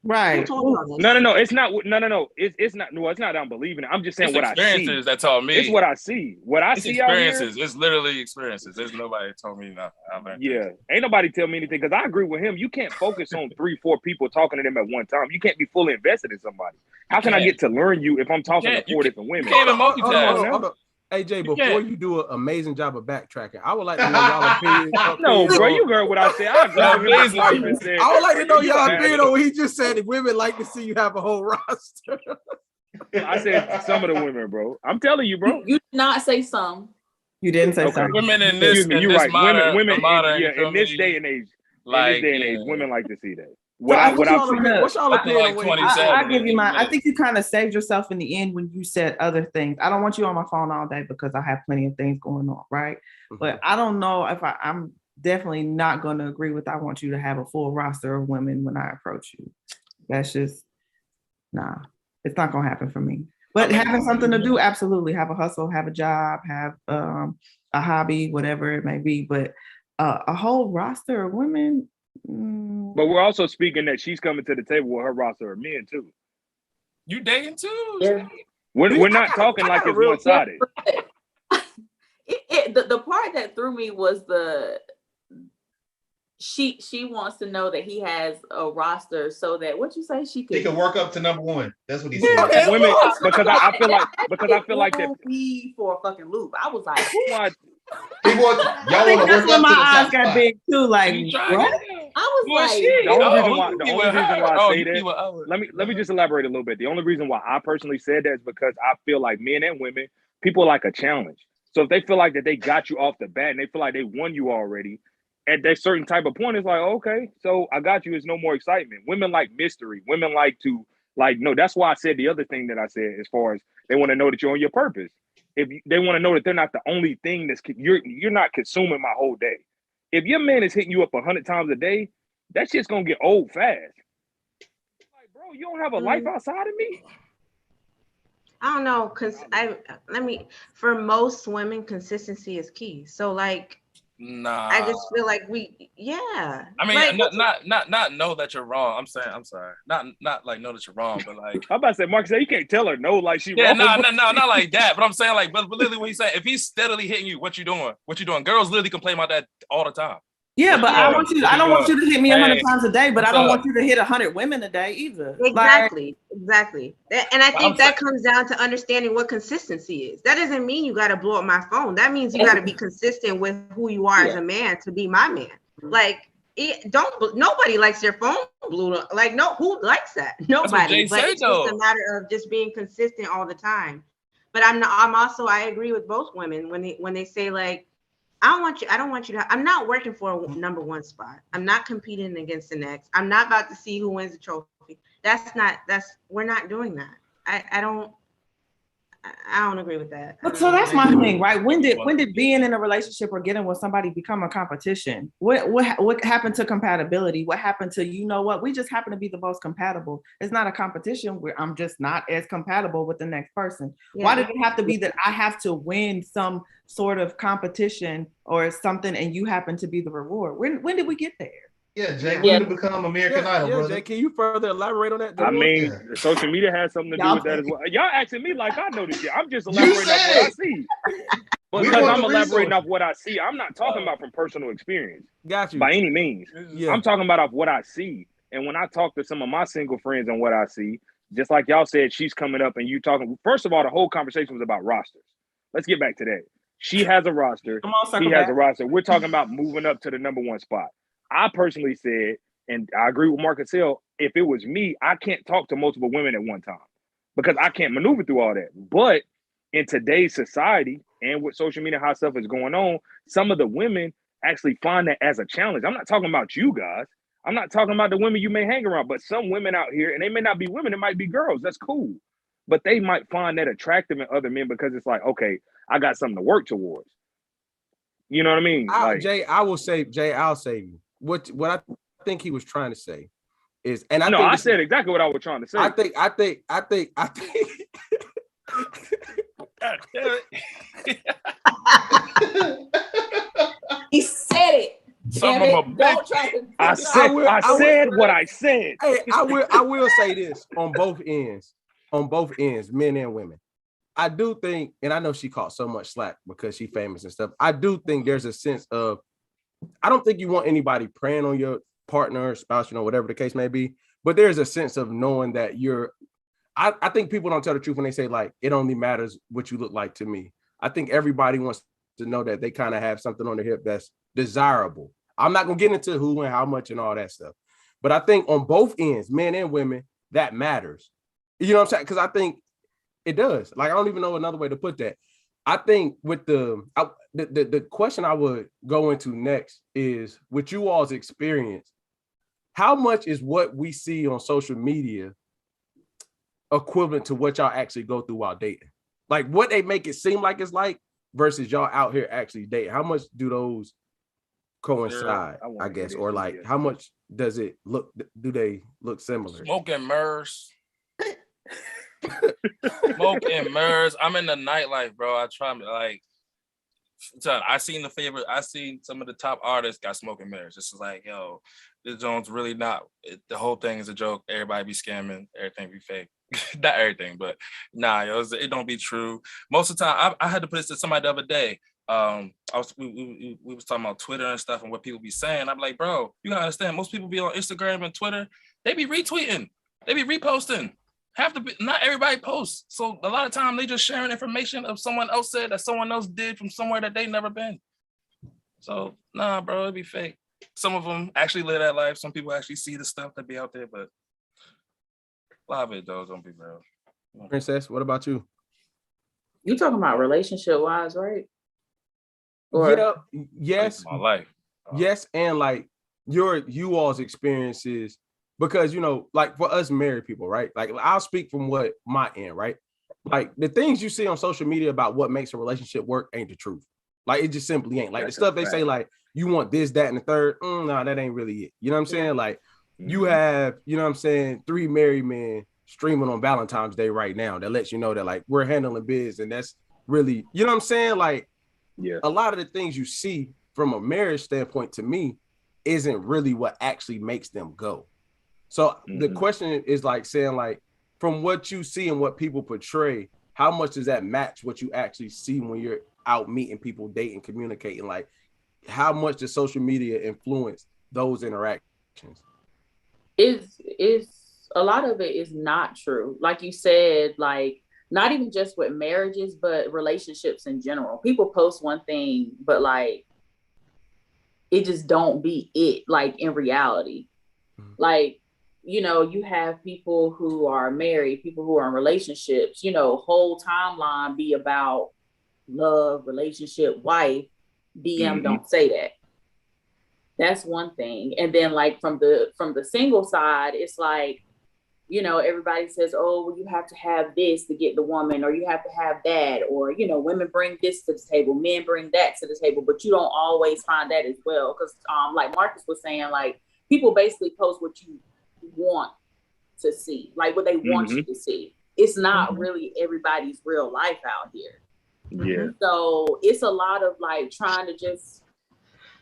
Right. No. It's not. No. It's not. No, it's not that I'm believing it. I'm just saying it's what I see. Experiences that taught me. It's what I see. What I see out here. It's literally experiences. There's nobody told me nothing. Yeah. Ain't nobody tell me anything because I agree with him. You can't focus on 3-4 people talking to them at one time. You can't be fully invested in somebody. How can I get to learn you if I'm talking to 4 different women? You can't even multitask. Hold on. AJ, before you do an amazing job of backtracking, I would like to know y'all opinion. No, bro, you heard what I said. I agree with him. I would like to know y'all opinion on what he just said. If women like to see you have a whole roster. I said some of the women, bro. I'm telling you, bro. You did not say some. You didn't say some. Women in this, you're this right. modern, women, modern, in this day and age, women like to see that. What's y'all opinion? I'll give you mine. I think you kind of saved yourself in the end when you said other things. I don't want you on my phone all day because I have plenty of things going on, right? Mm-hmm. But I don't know if I'm definitely not going to agree with I want you to have a full roster of women when I approach you. That's just, it's not going to happen for me. But having something to do, absolutely. Have a hustle, have a job, have a hobby, whatever it may be. But a whole roster of women. But we're also speaking that she's coming to the table with her roster of men too. You dating too? Yeah. We're not talking like it's one-sided. The part that threw me was she wants to know that he has a roster so that what you say he can work up to number 1. That's what he said. Women, because I feel like that be for a fucking loop. I was like, what? Y'all want to work up my to the eyes got big too. Like, what? I was like, the only reason why I say that. Let me just elaborate a little bit. The only reason why I personally said that is because I feel like men and women, people like a challenge. So if they feel like that they got you off the bat and they feel like they won you already, at that certain type of point, it's like, okay, so I got you. There's no more excitement. Women like mystery. Women like to no. That's why I said the other thing that I said as far as they want to know that you're on your purpose. If they want to know that they're not the only thing you're not consuming my whole day. If your man is hitting you up 100 times a day, that shit's gonna get old fast. Like, bro, you don't have a life outside of me. I don't know, for most women, consistency is key. So like, nah, I just feel like I mean, like, not know that you're wrong. I'm sorry. Not like know that you're wrong, but like I'm about to say, Mark said you can't tell her no, like she wrong. No, not like that. But I'm saying like, but literally what he's saying, if he's steadily hitting you, what you doing? Girls literally complain about that all the time. Yeah, but I don't want you to hit me 100 times a day, but I don't want you to hit 100 women a day either. Exactly. And I think that comes down to understanding what consistency is. That doesn't mean you got to blow up my phone. That means you got to be consistent with who you are as a man to be my man. Like, nobody likes their phone blew up. Like, no, who likes that? Nobody. But it's just a matter of just being consistent all the time. But I agree with both women when they say, like, I don't want you to, I'm not working for a number one spot. I'm not competing against the next. I'm not about to see who wins the trophy. We're not doing that. I don't agree with that. But so that's my thing, right? When did being in a relationship or getting with somebody become a competition? What happened to compatibility? What happened to, you know what? We just happen to be the most compatible. It's not a competition where I'm just not as compatible with the next person. Yeah. Why did it have to be that I have to win some sort of competition or something and you happen to be the reward? When did we get there? Yeah, Jay, when did it become American Idol, brother? Jay, can you further elaborate on that? I mean, social media has something to do with that as well. Y'all asking me like I know this shit. I'm just elaborating off what I see. Because I'm elaborating off what I see. I'm not talking about from personal experience. Got you. By any means. Yeah. I'm talking about off what I see. And when I talk to some of my single friends and what I see, just like y'all said, she's coming up and you talking. First of all, the whole conversation was about rosters. Let's get back to that. She has a roster. He has a roster. We're talking about moving up to the number one spot. I personally said, and I agree with Marcus Hill, if it was me, I can't talk to multiple women at one time because I can't maneuver through all that. But in today's society and with social media, how stuff is going on, some of the women actually find that as a challenge. I'm not talking about you guys. I'm not talking about the women you may hang around, but some women out here, and they may not be women, it might be girls. That's cool. But they might find that attractive in other men because it's like, okay, I got something to work towards. You know what I mean? I'll save you. What I think he was trying to say is, and I said exactly what I was trying to say. I think. He said it. Don't try to. I said what I said. Hey, I will say this on both ends, men and women. I do think, and I know she caught so much slack because she's famous and stuff. I do think there's a sense of, I don't think you want anybody preying on your partner or spouse, whatever the case may be. But there's a sense of knowing that I think people don't tell the truth when they say, like, it only matters what you look like to me. I think everybody wants to know that they kind of have something on their hip that's desirable. I'm not going to get into who and how much and all that stuff. But I think on both ends, men and women, that matters. You know what I'm saying? Because I think it does. Like, I don't even know another way to put that. I think with the question I would go into next is, with you all's experience, how much is what we see on social media equivalent to what y'all actually go through while dating? Like, what they make it seem like it's like versus y'all out here actually dating. How much do those coincide, I guess? Or like, how much does it look, do they look similar? Smoke and mirrors. Smoke and mirrors. I'm in the nightlife, bro. I try to, like, I seen some of the top artists got smoke and mirrors. It's like, yo, this Jones really not, the whole thing is a joke. Everybody be scamming, everything be fake. Not everything, but nah, yo, it don't be true. Most of the time, I had to put this to somebody the other day. We was talking about Twitter and stuff and what people be saying. I'm like, bro, you gotta understand, most people be on Instagram and Twitter, they be retweeting, they be reposting. Not everybody posts. So a lot of time they just sharing information of someone else said that someone else did from somewhere that they never been. So nah, bro, it'd be fake. Some of them actually live that life. Some people actually see the stuff that be out there, but a lot of it though don't be real. Princess, what about you? You talking about relationship wise, right? Or yes, my life. Yes, and like you all's experiences. Because, like for us married people, right? Like, I'll speak from what my end, right? Like, the things you see on social media about what makes a relationship work ain't the truth. Like, it just simply ain't. Like, that's the stuff they say, like, you want this, that, and the third. No, that ain't really it. You know what I'm saying? Like, you have, 3 married men streaming on Valentine's Day right now that lets you know that, like, we're handling biz. And that's really, you know what I'm saying? Like, a lot of the things you see from a marriage standpoint, to me, isn't really what actually makes them go. So the question is, like, saying, like, from what you see and what people portray, how much does that match what you actually see when you're out meeting people, dating, communicating? Like, how much does social media influence those interactions? Is a lot of it is not true. Like you said, like not even just with marriages, but relationships in general. People post one thing, but like it just don't be it, like in reality. Like, you know, you have people who are married, people who are in relationships, you know, whole timeline be about love, relationship, wife. DM don't say that. That's one thing. And then like from the single side, it's like, you know, everybody says, oh, well, you have to have this to get the woman, or you have to have that, or, you know, women bring this to the table, men bring that to the table, but you don't always find that as well. Because like Marcus was saying, like people basically post what you want to see, like what they want you to see. It's not really everybody's real life out here. Yeah. So it's a lot of like trying to just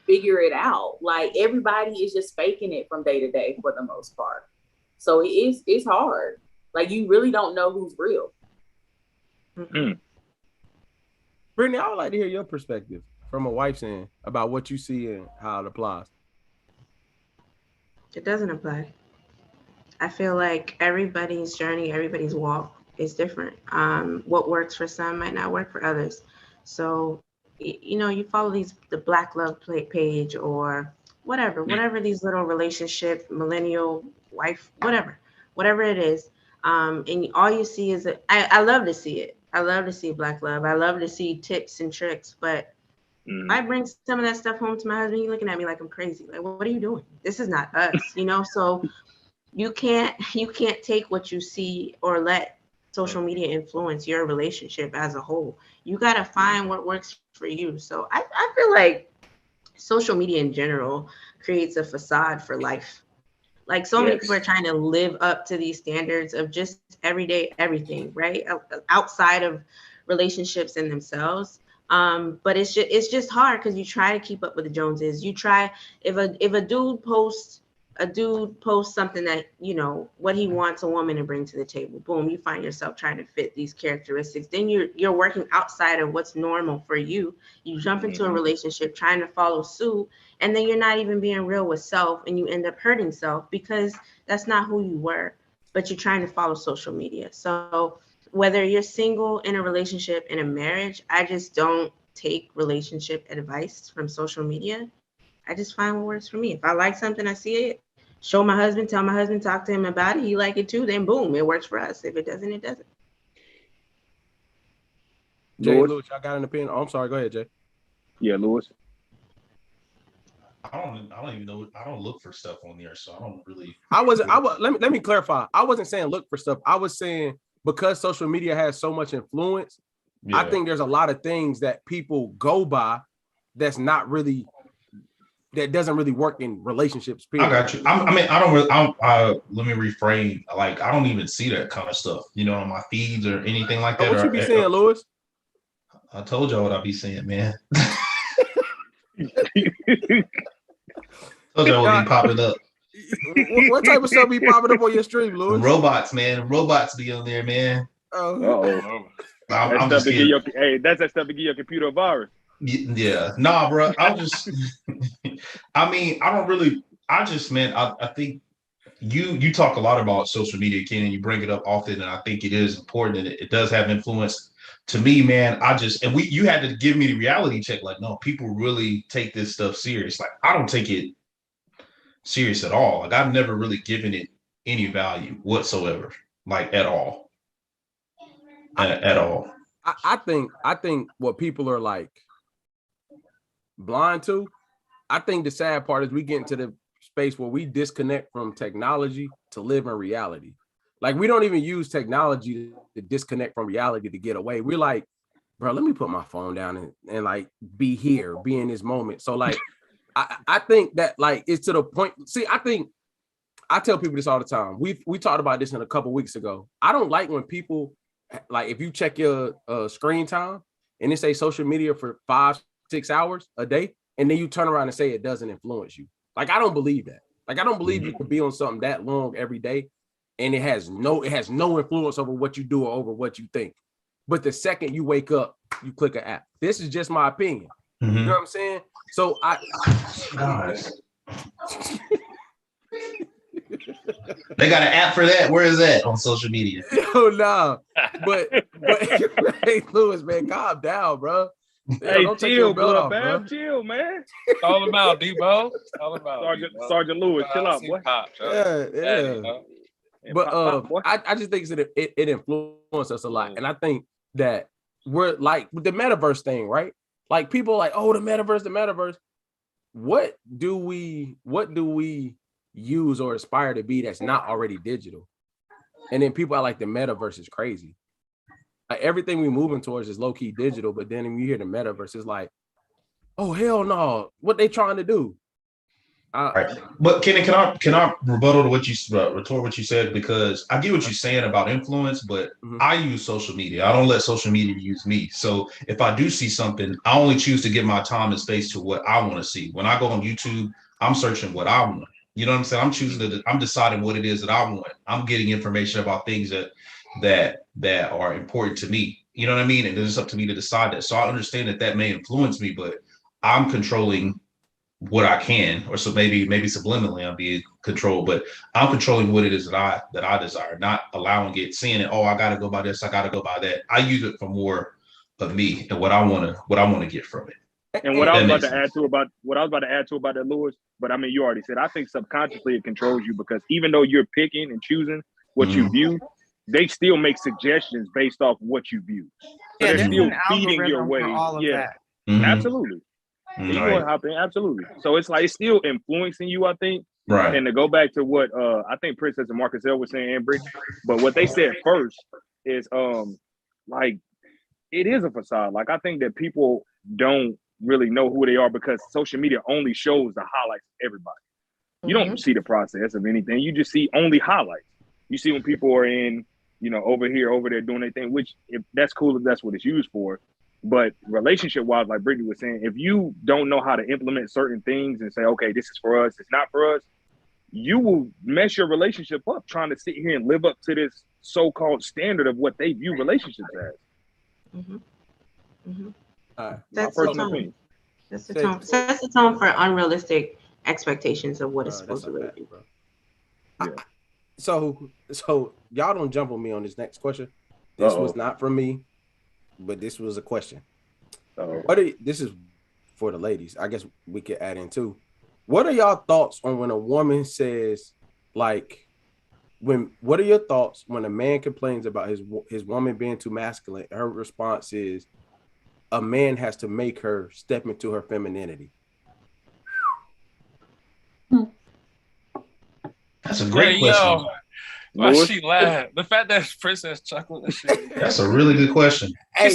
figure it out. Like everybody is just faking it from day to day for the most part. So it's hard. Like you really don't know who's real. Brittany, I would like to hear your perspective from a wife's end about what you see and how it applies. It doesn't apply. I feel like everybody's journey, everybody's walk is different. What works for some might not work for others. So, you know, you follow the Black Love page or whatever these little relationship, millennial wife, whatever it is. And all you see is I love to see it. I love to see Black Love. I love to see tips and tricks, but I bring some of that stuff home to my husband. He's looking at me like I'm crazy. Like, what are you doing? This is not us, you know? So you can't take what you see or let social media influence your relationship as a whole. You got to find what works for you. So I feel like social media in general creates a facade for life. Like so many people are trying to live up to these standards of just everyday everything, right? Outside of relationships and themselves. But it's just hard because you try to keep up with the Joneses. You try if a dude posts something that, you know, what he wants a woman to bring to the table, boom, you find yourself trying to fit these characteristics. Then you're working outside of what's normal for you. You jump into a relationship trying to follow suit, and then you're not even being real with self, and you end up hurting self because that's not who you were, but you're trying to follow social media. So whether you're single, in a relationship, in a marriage, I just don't take relationship advice from social media. I just find what works for me. If I like something, I see it, show my husband, tell my husband, talk to him about it. He like it too, then boom, it works for us. If it doesn't, it doesn't. Jay, Lewis, y'all got an opinion? Oh, I'm sorry. Go ahead, Jay. Yeah, Lewis. I don't even know. I don't look for stuff on there, so I don't really. Let me clarify. I wasn't saying look for stuff. I was saying because social media has so much influence, I think there's a lot of things that people go by that doesn't really work in relationships. Period. I got you. Let me reframe. Like, I don't even see that kind of stuff, you know, on my feeds or anything like that. What you be saying, Lewis? I told y'all what I be saying, man. Told y'all what be popping up. What type of stuff be popping up on your stream, Lewis? Robots, man. Robots be on there, man. That's that stuff to give your computer a virus. Yeah. Nah, bro. I think you talk a lot about social media, Ken, and you bring it up often, and I think it is important and it does have influence. To me, man, you had to give me the reality check. Like, no, people really take this stuff serious. Like, I don't take it serious at all. Like, I've never really given it any value whatsoever, like at all. At all. I think what people are like blind to, I think the sad part is we get into the space where we disconnect from technology to live in reality. Like, we don't even use technology to disconnect from reality to get away. We're like, bro, let me put my phone down and like be here, be in this moment. So like, I think that like it's to the point. See, I tell people this all the time. We talked about this in a couple weeks ago. I don't like when people, like, if you check your screen time and it say social media for 5-6 hours a day, and then you turn around and say it doesn't influence you. Like, I don't believe that. Like, I don't believe you can be on something that long every day and it has no influence over what you do or over what you think. But the second you wake up, you click an app. This is just my opinion. You know what I'm saying? So Guys. They got an app for that. Where is that on social media? Oh no, but hey, Lewis, man, calm down, bro. Hey, don't take chill, your belt blood off, bam, bro. chill, man. It's all about Debo. It's all about Sergeant Lewis, chill out, boy. Yeah. But Pop, boy. I just think that it influenced us a lot, and I think that we're like with the metaverse thing, right? Like people are like, oh, the metaverse. What do we use or aspire to be that's not already digital? And then people are like, the metaverse is crazy. Like everything we moving towards is low key digital, but then when you hear the metaverse, it's like, oh hell no, what they trying to do? Right. But can I rebuttal to what you retort what you said, because I get what you're saying about influence, but I use social media. I don't let social media use me. So if I do see something, I only choose to give my time and space to what I want to see. When I go on YouTube, I'm searching what I want. You know what I'm saying? I'm deciding what it is that I want. I'm getting information about things that are important to me. You know what I mean? And it's up to me to decide that. So I understand that may influence me, but I'm controlling what I can, or so maybe subliminally I'm being controlled, but I'm controlling what it is that I desire, not allowing it, seeing it, oh, I gotta go by this, I gotta go by that. I use it for more of me and what I wanna get from it. And what I was about to add to about that, Lewis, but I mean, you already said, I think subconsciously it controls you, because even though you're picking and choosing what you view, they still make suggestions based off what you view. So they're still feeding your way. Absolutely. You want to hop in, absolutely. So it's like it's still influencing you, I think. Right. And to go back to what I think Princess and Marcus L was saying, and Brittany, but what they said first is like it is a facade. Like I think that people don't really know who they are because social media only shows the highlights of everybody. You don't see the process of anything. You just see only highlights. You see when people are in, over here, over there doing their thing, which if that's cool if that's what it's used for. But relationship-wise, like Brittany was saying, if you don't know how to implement certain things and say, okay, this is for us, it's not for us, you will mess your relationship up trying to sit here and live up to this so-called standard of what they view relationships as. That's the tone. That's the tone. Sets the tone for unrealistic expectations of what it's supposed to really be. So y'all don't jump on me on this next question. This was not from me, but this was a question. This is for the ladies. I guess we could add in too. What are y'all thoughts on when a woman says, like, what are your thoughts when a man complains about his woman being too masculine? Her response is, a man has to make her step into her femininity. That's a great question. Why she laughed? The fact that Princess chuckled and shit. That's a really good question. Hey,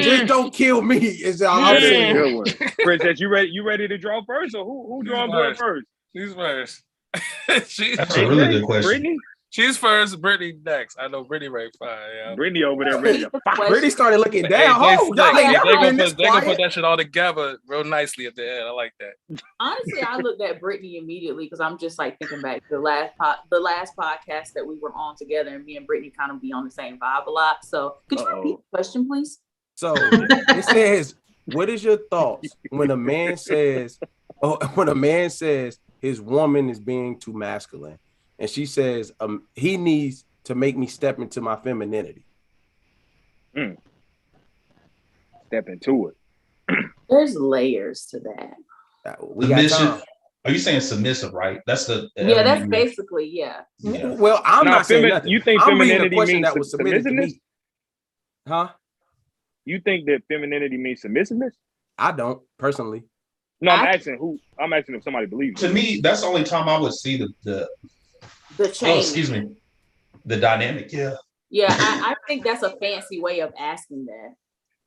just don't kill me. Is all I'm saying. Princess, you ready to draw first, or who drawing blood first? She's first. That's a really good question. Brittany? She's first, Brittany next. I know Brittany right fine. Yeah. Brittany over there ready to fight. Brittany started looking down. They gonna put that shit all together real nicely at the end. I like that. Honestly, I looked at Brittany immediately because I'm just like thinking back to the last podcast that we were on together, and me and Brittany kind of be on the same vibe a lot. So could you repeat the question, please? So it says, what is your thoughts when a man says his woman is being too masculine? And she says, he needs to make me step into my femininity. Step into it. There's layers to that. We got time. Are you saying submissive, right? That's the that's basically, yeah. Well, I'm not saying nothing. You think femininity means that was submitted to me? Huh? You think that femininity means submissiveness? I don't personally. No, I'm asking if somebody believes. To me, that's the only time I would see the change. Oh, excuse me. The dynamic, yeah. Yeah, I think that's a fancy way of asking that,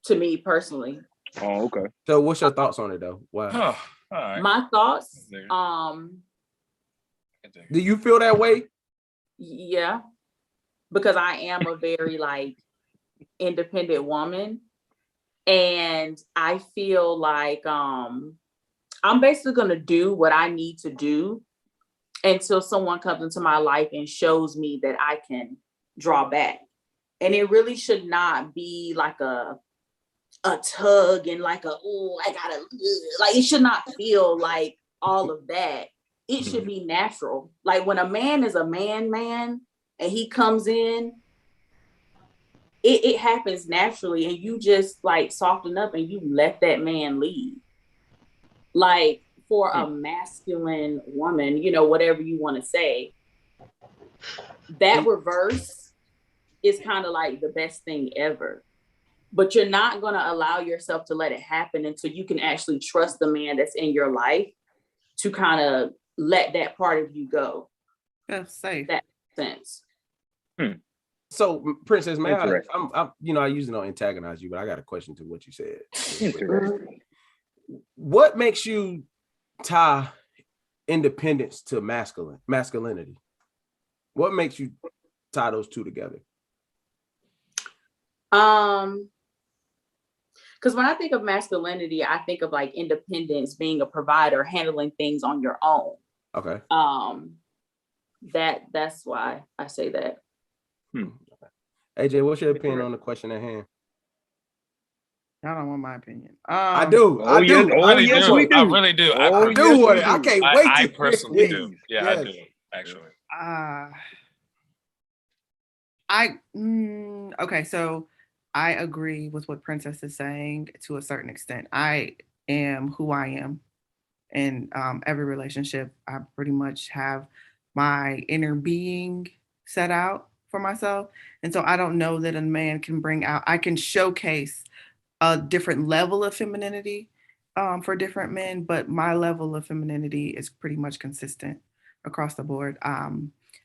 to me personally. Oh, okay. So what's your thoughts on it though? Wow. All right. My thoughts, do you feel that way? Yeah. Because I am a very independent woman. And I feel like I'm basically gonna do what I need to do until someone comes into my life and shows me that I can draw back. And it really should not be like a a tug and like I gotta, like, it should not feel like all of that. It should be natural. Like when a man is a man and he comes in, it happens naturally, and you just like soften up and you let that man lead. Like for a masculine woman, you know, whatever you want to say, that reverse is kind of like the best thing ever. But you're not going to allow yourself to let it happen until you can actually trust the man that's in your life to kind of let that part of you go. That's safe. That makes sense. So, Princess, man, I usually don't antagonize you, but I got a question to what you said. Interesting. What makes you tie independence to masculinity? What makes you tie those two together? Because when I think of masculinity, I think of like independence, being a provider, handling things on your own. Okay. That's why I say that. AJ, what's your opinion on the question at hand? I don't want my opinion. I do. I do. I really do. I do want it. I can't wait. I personally do. Yeah, yes. I do. Actually. Okay, so I agree with what Princess is saying to a certain extent. I am who I am. In every relationship, I pretty much have my inner being set out for myself. And so I don't know that a man can bring out, I can showcase a different level of femininity for different men, but my level of femininity is pretty much consistent across the board.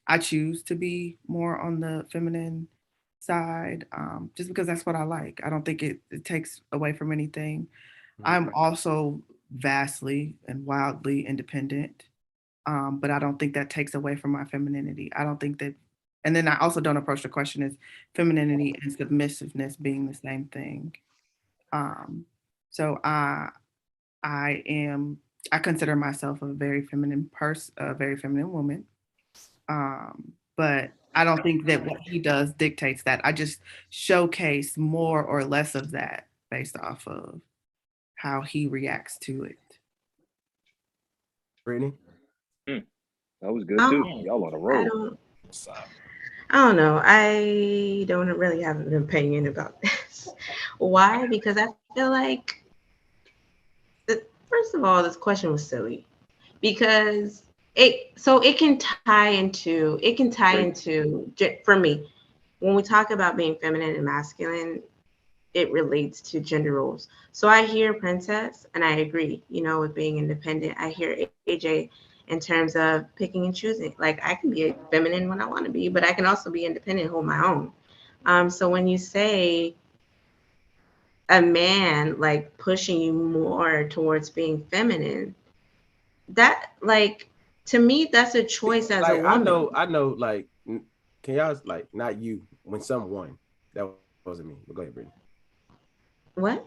I choose to be more on the feminine side just because that's what I like. I don't think it takes away from anything. I'm also vastly and wildly independent, but I don't think that takes away from my femininity. I don't think that, and then I also don't approach the question as femininity and submissiveness being the same thing. So I consider myself a very feminine person, a very feminine woman. But I don't think that what he does dictates that. I just showcase more or less of that based off of how he reacts to it. Brittany? That was good too. Y'all on a roll. I don't know. I don't really have an opinion about this. Why? Because I feel like, first of all, this question was silly because it can tie into for me, when we talk about being feminine and masculine, it relates to gender roles. So I hear Princess and I agree, with being independent. I hear AJ in terms of picking and choosing. Like I can be feminine when I want to be, but I can also be independent and hold my own. So when you say a man like pushing you more towards being feminine, that like to me that's a choice as a woman. I know. Like, can y'all like not you when someone that wasn't me? But go ahead, Brittany. What?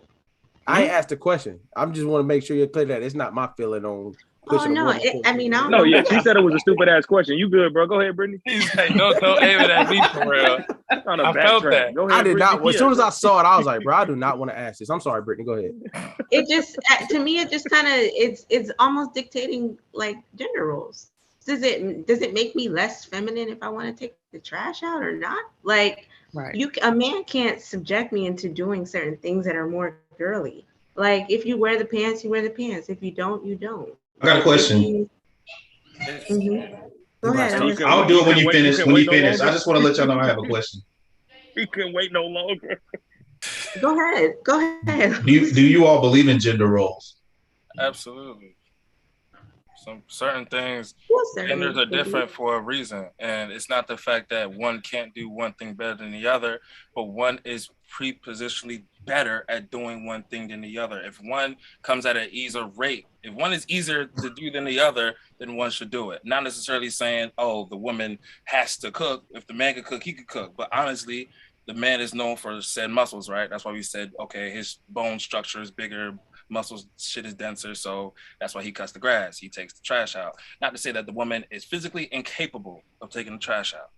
I asked the question. I just want to make sure you're clear that it's not my feeling on. Oh no! She said it was a stupid ass question. You good, bro? Go ahead, Brittany. He's like, don't aim it at me for real. I felt that. Go ahead, I did Brittany. not. As soon as I saw it, I was like, bro, I do not want to ask this. I'm sorry, Brittany. Go ahead. It just to me, it just kind of it's almost dictating like gender roles. Does it make me less feminine if I want to take the trash out or not? Like, right. A man can't subject me into doing certain things that are more girly. Like if you wear the pants, you wear the pants. If you don't, you don't. I got a question. Go ahead. I'll do it when you finish. When you finish, I just want to let y'all know I have a question. We couldn't wait no longer. Go ahead. Do you all believe in gender roles? Absolutely. Some certain things, genders are different for a reason. And it's not the fact that one can't do one thing better than the other, but one is prepositionally better at doing one thing than the other. If one comes at an easier rate, if one is easier to do than the other, then one should do it. Not necessarily saying, oh, the woman has to cook. If the man could cook, he could cook. But honestly, the man is known for said muscles, right? That's why we said, okay, his bone structure is bigger, muscles shit is denser, so that's why he cuts the grass, he takes the trash out. Not to say that the woman is physically incapable of taking the trash out,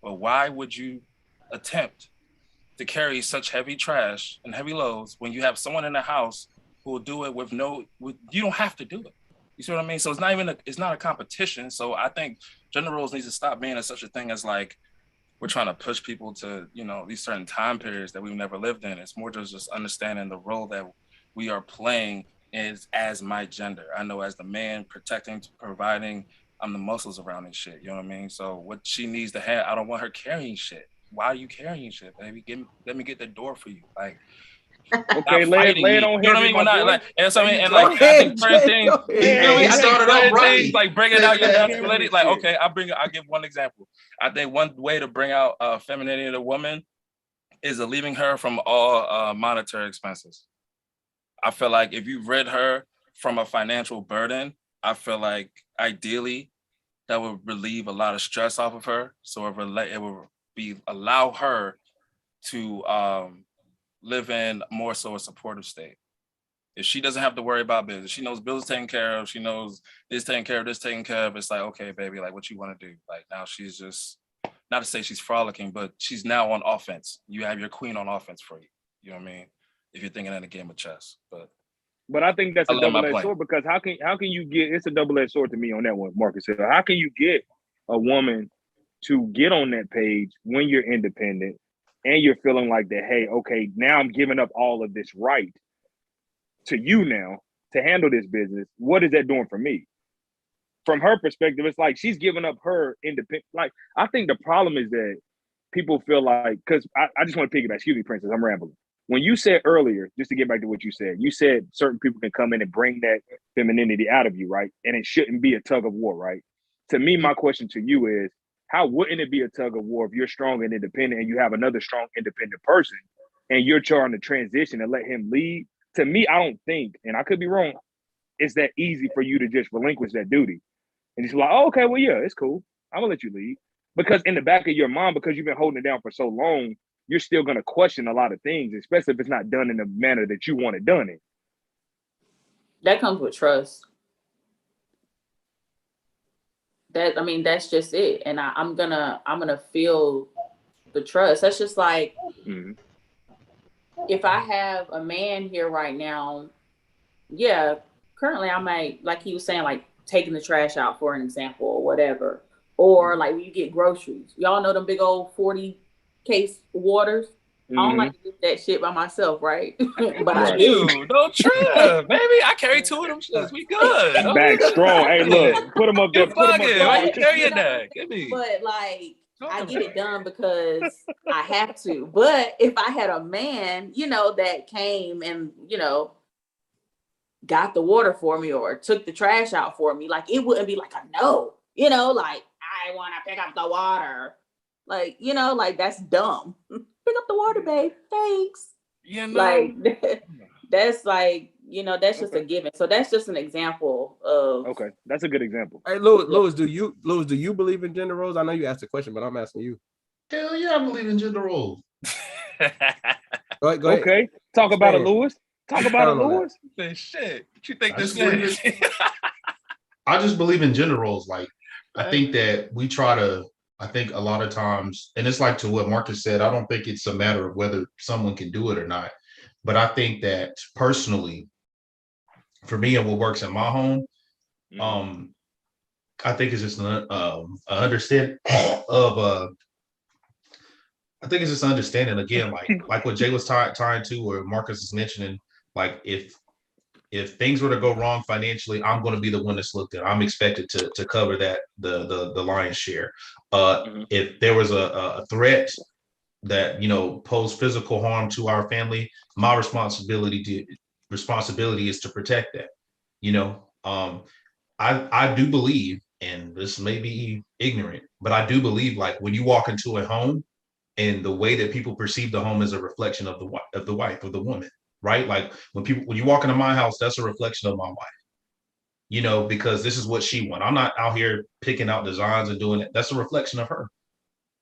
but why would you attempt to carry such heavy trash and heavy loads when you have someone in the house who will do it you don't have to do it. You see what I mean? So it's not a competition. So I think gender roles needs to stop being such a thing as like, we're trying to push people to, these certain time periods that we've never lived in. It's more just understanding the role that we are playing as my gender. I know as the man protecting, providing, I'm the muscles around this shit. You know what I mean? So what she needs to have, I don't want her carrying shit. Why are you carrying shit, baby? Let me get the door for you. Like, okay, lay it on him. You know what I mean? When I like, and so I mean, and Go like, ahead, I think certain things, He started off right. like bringing out your masculinity. Like, okay, I'll give one example. I think one way to bring out femininity in a woman is relieving her from all monetary expenses. I feel like if you rid her from a financial burden, I feel like ideally that would relieve a lot of stress off of her. So it will allow her to live in more so a supportive state. If she doesn't have to worry about business, she knows bills taken care of, she knows this taken care of, this taken care of. It's like, okay, baby, like what you want to do? Like now she's just, not to say she's frolicking, but she's now on offense. You have your queen on offense for you. You know what I mean? If you're thinking in a game of chess, but I think that's a double-edged sword, because how can you get, it's a double-edged sword to me on that one, Marcus said. How can you get a woman to get on that page when you're independent and you're feeling like that, hey, okay, now I'm giving up all of this right to you now to handle this business? What is that doing for me? From her perspective, it's like she's giving up her independent. Like, I think the problem is that people feel like, because I just want to piggyback, excuse me, Princess, I'm rambling. When you said earlier, just to get back to what you said certain people can come in and bring that femininity out of you, right? And it shouldn't be a tug of war, right? To me, my question to you is, how wouldn't it be a tug of war if you're strong and independent and you have another strong, independent person and you're trying to transition and let him lead? To me, I don't think, and I could be wrong, it's that easy for you to just relinquish that duty. And just like, oh, okay, well, yeah, it's cool. I'm gonna let you lead. Because in the back of your mind, because you've been holding it down for so long, you're still gonna question a lot of things, especially if it's not done in the manner that you want it done in. That comes with trust. That's just it. And I'm gonna feel the trust. That's just like, if I have a man here right now, yeah, currently I might, like he was saying, like taking the trash out for an example or whatever. Or like when you get groceries, y'all know them big old 40 case waters. I don't like to do that shit by myself, right? But I do. Don't trip, baby. I carry 2 of them shits. We good. Back strong. Hey, look, put them up there. Put them up there. Why you carrying that? Give me. But like, I get it done because I have to. But if I had a man, that came and, got the water for me or took the trash out for me, like, it wouldn't be like a no, like, I want to pick up the water. Like, like, that's dumb. Pick up the water, babe. Thanks. Like, that's like, that's just a given. So that's just an example of. Okay, that's a good example. Hey, Louis, do you believe in gender roles? I know you asked a question, but I'm asking you. Hell yeah, I believe in gender roles. Go ahead. Okay, talk about it, Louis. Talk about it, Louis. Shit, what you think this is? I just believe in gender roles. Like, I think that I think a lot of times, and it's like to what Marcus said, I don't think it's a matter of whether someone can do it or not. But I think that personally, for me and what works in my home, I think it's just an understanding of I think it's just understanding again, like what Jay was tying to, or Marcus is mentioning, like if things were to go wrong financially, I'm going to be the one that's looked at. I'm expected to cover that the lion's share. If there was a threat that posed physical harm to our family, my responsibility is to protect that. I do believe, and this may be ignorant, but I do believe, like, when you walk into a home, and the way that people perceive the home is a reflection of the wife, of the woman, right? Like when you walk into my house, that's a reflection of my wife, because this is what she wants. I'm not out here picking out designs and doing it. That's a reflection of her,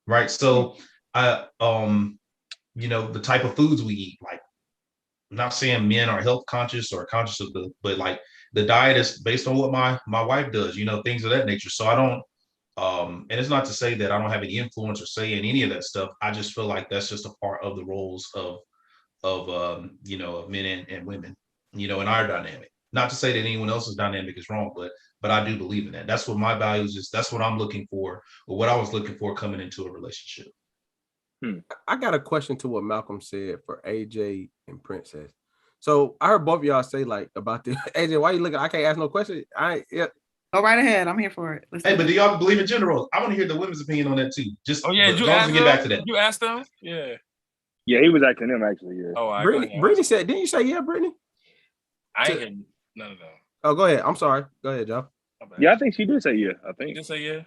right? So the type of foods we eat, like, I'm not saying men are health conscious or conscious of but like the diet is based on what my wife does, things of that nature. So I don't And it's not to say that I don't have any influence or say in any of that stuff. I just feel like that's just a part of the roles of men and women, in our dynamic. Not to say that anyone else's dynamic is wrong, but I do believe in that. That's what my values is. That's what I'm looking for, or what I was looking for coming into a relationship. I got a question to what Malcolm said for AJ and Princess. So I heard both of y'all say like about the AJ. Why you looking? I can't ask no question. Go right ahead. I'm here for it. Hey, but do y'all believe in gender roles? I want to hear the women's opinion on that too. Just did you as we get back to that. You asked them? Yeah. Yeah, he was asking them actually. Yeah. Oh, Brittany said, didn't you say yeah, Brittany? I ain't hear none of them. Oh, go ahead. I'm sorry. Go ahead, Joe. Yeah, I think she did say yeah. I think she did say yeah.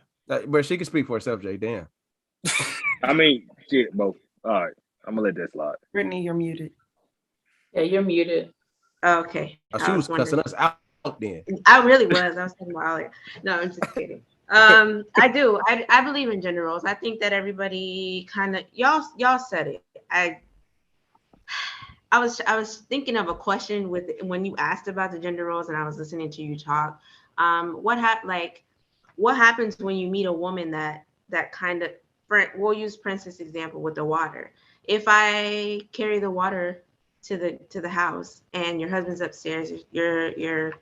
But she can speak for herself, Jay. Damn. I mean, shit, both. All right, I'm gonna let that slide. Brittany, you're muted. Yeah, you're muted. Okay. She was cussing us out then. I really was. I was thinking about it. No, I'm just kidding. I do. I believe in gender roles. I think that everybody kind of y'all said it. I was thinking of a question when you asked about the gender roles, and I was listening to you talk. What happens when you meet a woman that kind of, we'll use Princess example with the water. If I carry the water to the house and your husband's upstairs, your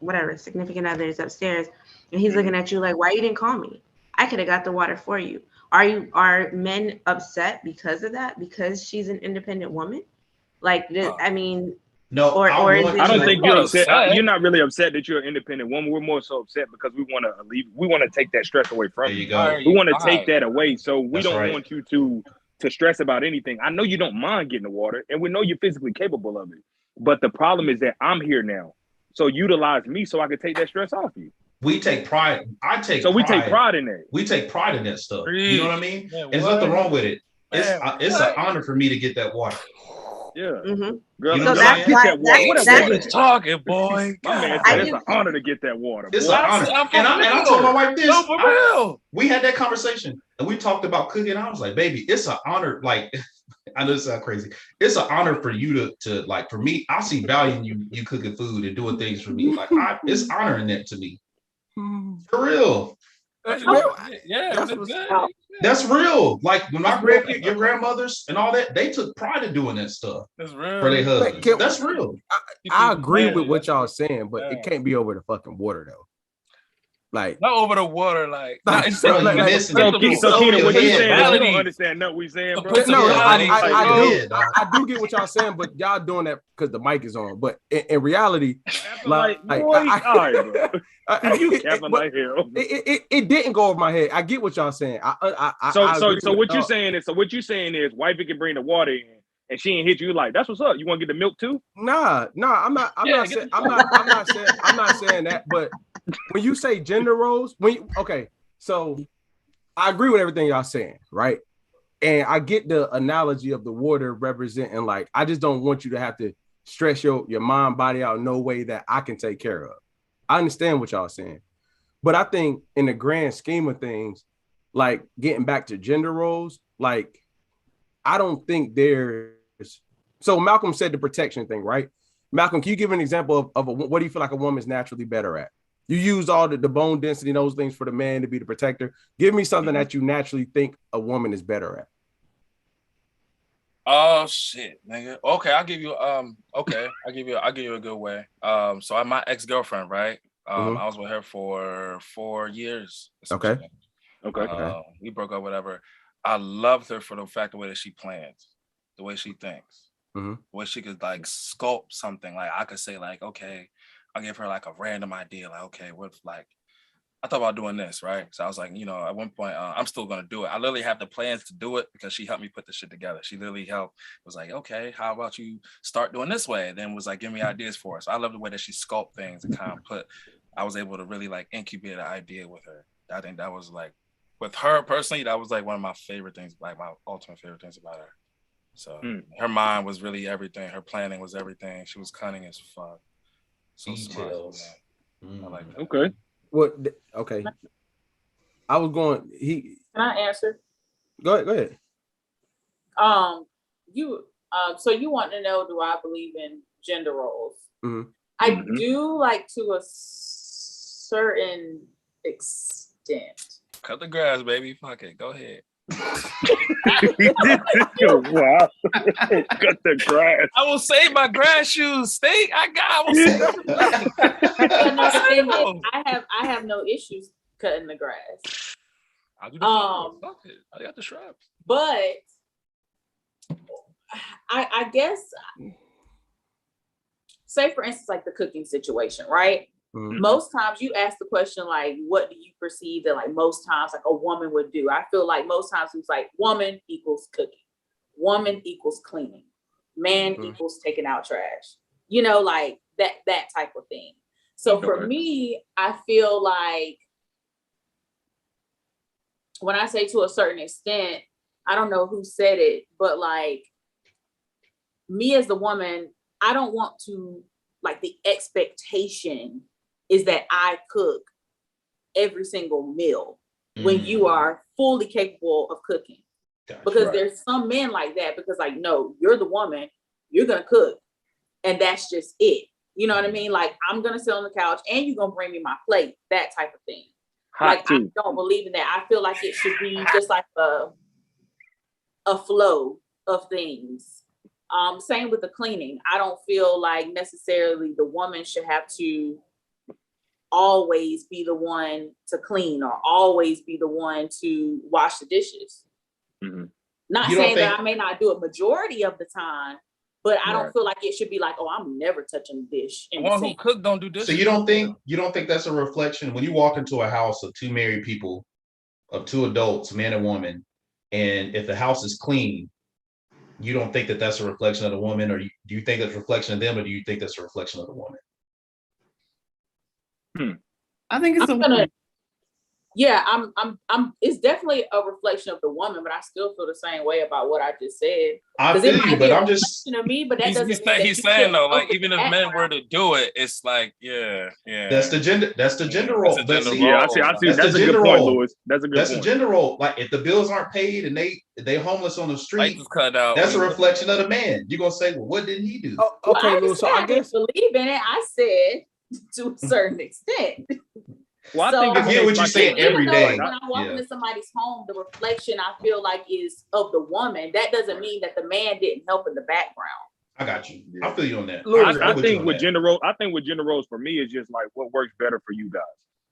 whatever significant other is upstairs, and he's looking at you like, why you didn't call me? I could have got the water for you. Are men upset because of that? Because she's an independent woman? Like, I mean, no. Or I don't think you're upset. You're not really upset that you're an independent woman. We're more so upset because we want to leave. We want to take that stress away from you. We want to take that away, so we don't want you to stress about anything. I know you don't mind getting the water, and we know you're physically capable of it. But the problem is that I'm here now, so utilize me so I can take that stress off you. We take pride. We take pride in that. We take pride in that stuff. You know what I mean? Yeah, there's nothing wrong with it. It's an honor for me to get that water. Yeah. Mm-hmm. Girl, so that's that's talking, boy. My man said it's an honor to get that water. It's an honor. And I told my wife this. No, for real. We had that conversation and we talked about cooking. I was like, baby, it's an honor. Like, I know this sounds crazy. It's an honor for you to like, for me, I see value in you cooking food and doing things for me. Like, it's honor in that to me. For real. Yeah, that's real. Like when my your grandmothers and all that, they took pride in doing that stuff. That's real. For their husbands. That's real. I agree with what y'all saying, but it can't be over the fucking water though. Like not over the water, like Keena, what you saying? I don't understand nothing we saying, bro. No, I do get what y'all saying, but y'all doing that because the mic is on. But in reality, it didn't go over my head. I get what y'all saying. So what you saying is wifey can bring the water in and she ain't hit you like that's what's up. You want to get the milk too? Nah, I'm not saying that, but when you say gender roles, so I agree with everything y'all saying, right? And I get the analogy of the water representing like I just don't want you to have to stress your mind, body out in no way that I can take care of. I understand what y'all saying, but I think in the grand scheme of things, like getting back to gender roles, like I don't think there's. So Malcolm said the protection thing, right? Malcolm, can you give an example of what do you feel like a woman's naturally better at? You use all the bone density, those things for the man to be the protector. Give me something that you naturally think a woman is better at. Oh shit, nigga. Okay, I'll give you I'll give you a good way. So I'm my ex-girlfriend, right? I was with her for 4 years. Okay. We broke up, whatever. I loved her for the fact the way that she plans, the way she thinks, the way she could like sculpt something. Like I could say like, okay, I'll give her like a random idea. Like, okay, what like I thought about doing this, right? So I was like, at one point, I'm still gonna do it. I literally have the plans to do it because she helped me put the shit together. She literally helped. Was like, okay, how about you start doing this way? And then was like, give me ideas for it. So I love the way that she sculpt things and kind of I was able to really like incubate an idea with her. I think that was like, with her personally, that was like one of my favorite things, like my ultimate favorite things about her. So her mind was really everything. Her planning was everything. She was cunning as fuck. So smart. I like that. Okay. What? Okay. I was going. Can I answer? Go ahead. So you want to know, do I believe in gender roles? I do, like to a certain extent. Cut the grass, baby. Fuck it. Go ahead. Wow. Cut the grass. I will save my grass shoes. I will save them. But no, the thing is, I have no issues cutting the grass. I'll do the flowers. Fuck it. I got the shrubs. But I guess, say for instance, like the cooking situation, right? Mm-hmm. Most times you ask the question, like, what do you perceive that like most times like a woman would do? I feel like most times it's like woman equals cooking, woman equals cleaning, man equals taking out trash, you know, like that type of thing. So for me, I feel like when I say to a certain extent, I don't know who said it, but like me as the woman, I don't want to, like, the expectation is that I cook every single meal when you are fully capable of cooking. That's because right. There's some men like that, because like, no, you're the woman, you're going to cook. And that's just it. You know what I mean? Like, I'm going to sit on the couch and you're going to bring me my plate, that type of thing. I don't believe in that. I feel like it should be just like a flow of things. Same with the cleaning. I don't feel like necessarily the woman should have to always be the one to clean or always be the one to wash the dishes. Mm-hmm. Not saying that I may not do it majority of the time, but I don't feel like it should be like, oh, I'm never touching the dish. The one who cook don't do dishes. So you don't think that's a reflection when you walk into a house of two married people, of two adults, man and woman, and if the house is clean, you don't think that that's a reflection of the woman, or do you think that's a reflection of them, or do you think that's a reflection of the woman? I think it's a woman. Yeah, I'm. It's definitely a reflection of the woman, but I still feel the same way about what I just said. I feel you, but I'm just. To me, but that doesn't. He's saying though, like even if men were to do it, it's like, yeah. That's the gender. That's the gender role. I see. That's a good point, Louis. That's a good point. That's the gender role. Like if the bills aren't paid and they homeless on the street, cut out. That's a reflection of the man. You're gonna say, well, what didn't he do? Oh, okay, well, so I guess believe in it. I said to a certain extent. Well, I think I get what you're saying every day. When I walk into somebody's home, the reflection I feel like is of the woman. That doesn't mean that the man didn't help in the background. I got you. I feel you on that. I think with gender roles for me is just like what works better for you guys.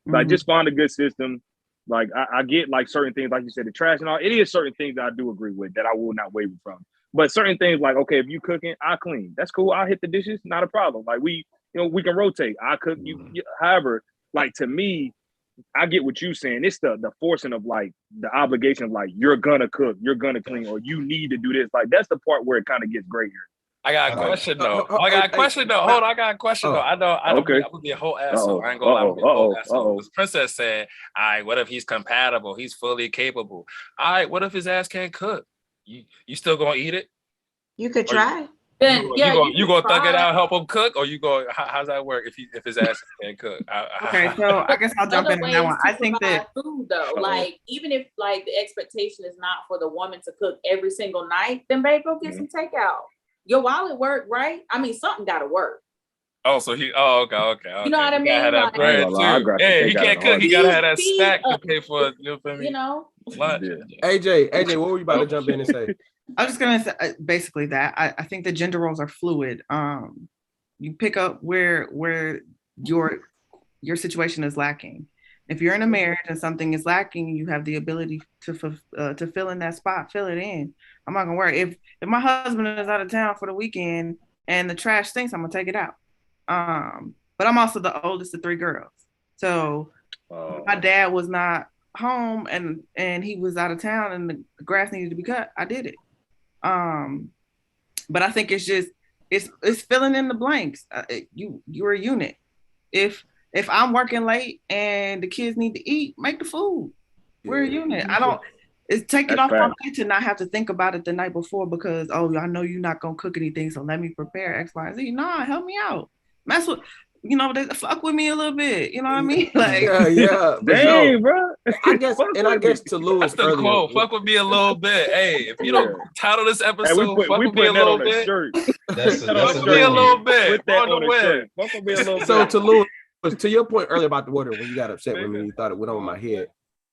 Like just find a good system. Like I get like certain things, like you said, the trash and all. It is certain things that I do agree with that I will not waver from. But certain things like, okay, if you cooking, I clean. That's cool. I hit the dishes, not a problem. Like we can rotate. I cook, you however. Like to me, I get what you're saying. It's the forcing of like the obligation of like you're gonna cook, you're gonna clean, or you need to do this. Like that's the part where it kind of gets gray here. I got a question though. Hold on, I got a question though. I don't. Okay. I would be a whole asshole. I ain't gonna lie. I would be a whole asshole. This princess said, "All right, what if he's compatible? He's fully capable. All right, what if his ass can't cook? You still gonna eat it? You could try." Then you gonna thug it out, help him cook, or you go? How's that work if his ass can't cook? Okay, so I guess I'll jump in on that one. I think that food though, like even if like the expectation is not for the woman to cook every single night, then babe, go get some takeout. Your wallet work, right? I mean, something got to work. Oh, so okay. You know what I mean? Like, hey, he can't cook. He gotta have that stack to pay for. You know. AJ, what were you about to jump in and say? I was just gonna say basically that I think the gender roles are fluid. You pick up where your situation is lacking. If you're in a marriage and something is lacking, you have the ability to fill in that spot, fill it in. I'm not gonna worry. If my husband is out of town for the weekend and the trash stinks, I'm gonna take it out. But I'm also the oldest of 3 girls, so my dad was not home and he was out of town and the grass needed to be cut. I did it. But I think it's filling in the blanks. You're a unit. If I'm working late and the kids need to eat, make the food. We're a unit. It's take it off my plate to not have to think about it the night before because, I know you're not going to cook anything. So let me prepare X, Y, Z. Nah, help me out. Mess with, they fuck with me a little bit. You know what I mean? Like, yeah. Dang, bro. I guess to Louis, that's the quote. Fuck with me a little bit. Hey, if you don't title this episode, fuck with me a little bit. That's fuck with me a little bit. On the web. Fuck with me a little bit. So to Louis, to your point earlier about the water, when you got upset with me, you thought it went over my head.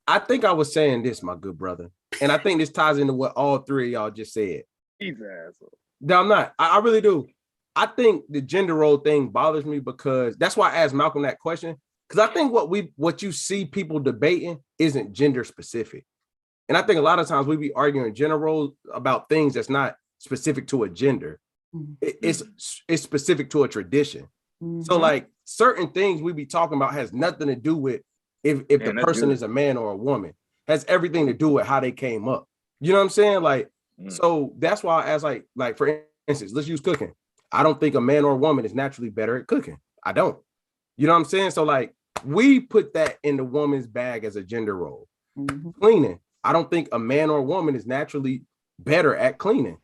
I think I was saying this, my good brother, and I think this ties into what all three of y'all just said. He's an asshole. No, I'm not. I really do. I think the gender role thing bothers me because that's why I asked Malcolm that question. Because I think what you see people debating isn't gender specific. And I think a lot of times we be arguing gender roles about things that's not specific to a gender. It's specific to a tradition. So like certain things we be talking about has nothing to do with if the person is a man or a woman. Has everything to do with how they came up. You know what I'm saying? Like, so that's why I ask, like for instance, let's use cooking. I don't think a man or a woman is naturally better at cooking. I don't. You know what I'm saying? So like we put that in the woman's bag as a gender role. Cleaning. I don't think a man or a woman is naturally better at cleaning.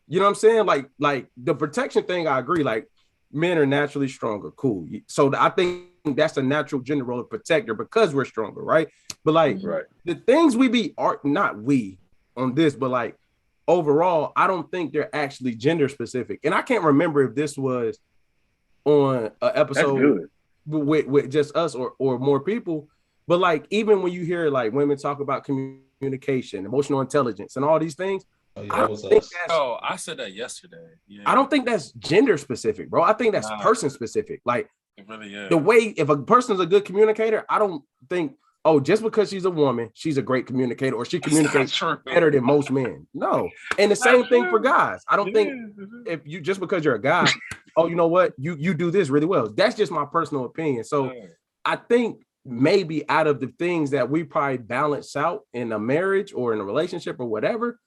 You know what I'm saying? Like the protection thing, I agree. Like men are naturally stronger. Cool. So I think that's a natural gender role of protector because we're stronger, right? But like the things we be not we on this, but like overall, I don't think they're actually gender specific. And I can't remember if this was on an episode with just us or more people. But like even when you hear like women talk about communication, emotional intelligence, and all these things, I said that yesterday. Yeah. I don't think that's gender specific, bro. I think that's person specific. Like it really is. The way if a person's a good communicator, I don't think just because she's a woman, she's a great communicator or she communicates better than most men. No. And the same thing for guys. I don't think if you just because you're a guy, you know what, you do this really well. That's just my personal opinion. So I think maybe out of the things that we probably balance out in a marriage or in a relationship or whatever,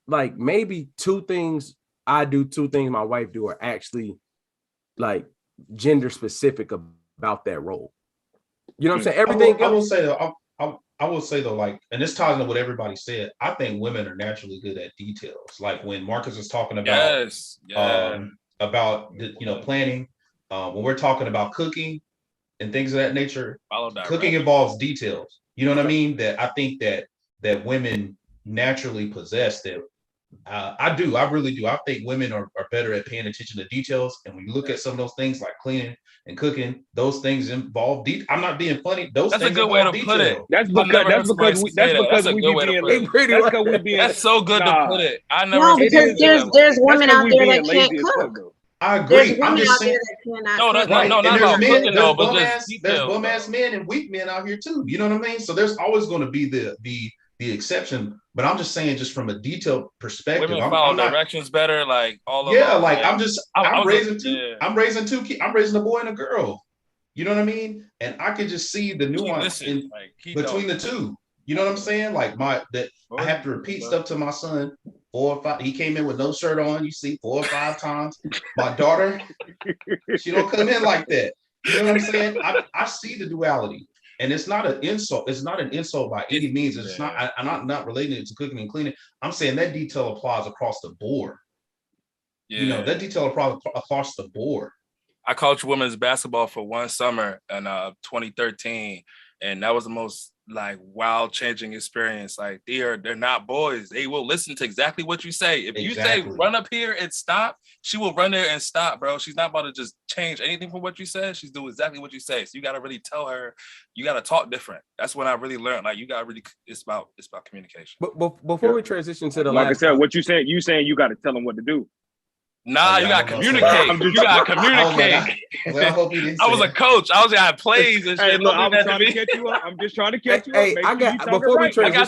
like maybe two things I do, two things my wife do are actually like gender specific about that role. You know what I'm saying? Everything I will say though, like, and this ties into what everybody said. I think women are naturally good at details. Like when Marcus was talking about planning, when we're talking about cooking and things of that nature, cooking involves details. You know what I mean? That I think that women naturally possess that. I really do. I think women are better at paying attention to details. And when you look at some of those things like cleaning and cooking, those things involve I'm not being funny. That's a good way to put it. That's because we be being lazy. That's so good to put it. I never because there's women out there that can't cook. I agree. I'm just saying. Not about cooking though, but there's bum ass men and weak men out here too. You know what I mean? So there's always going to be the exception, but I'm just saying, just from a detailed perspective, women follow directions better, like all of like I'm raising a boy and a girl. You know what I mean? And I could just see the nuance between the two. You know what I'm saying? Like I have to repeat stuff to my son 4 or 5. He came in with no shirt on. You see 4 or 5 times. My daughter, she don't come in like that. You know what I'm saying? I see the duality. And it's not an insult. It's not an insult by any means. It's not. I'm not relating it to cooking and cleaning. I'm saying that detail applies across the board. Yeah. You know, that detail applies across the board. I coached women's basketball for one summer in 2013, and that was the most like wild changing experience. Like they're not boys. They will listen to exactly what you say. If you say run up here and stop, she will run there and stop, bro. She's not about to just change anything from what you said. She's doing exactly what you say. So you got to really tell her, you got to talk different. That's when I really learned, like, you got to really, it's about communication. But before we transition to the like I said, what you saying you got to tell them what to do. Nah, you gotta communicate. You gotta communicate. I was a coach. I had plays and shit. Hey, look, I'm trying to catch you up. I'm just trying to catch you up. I got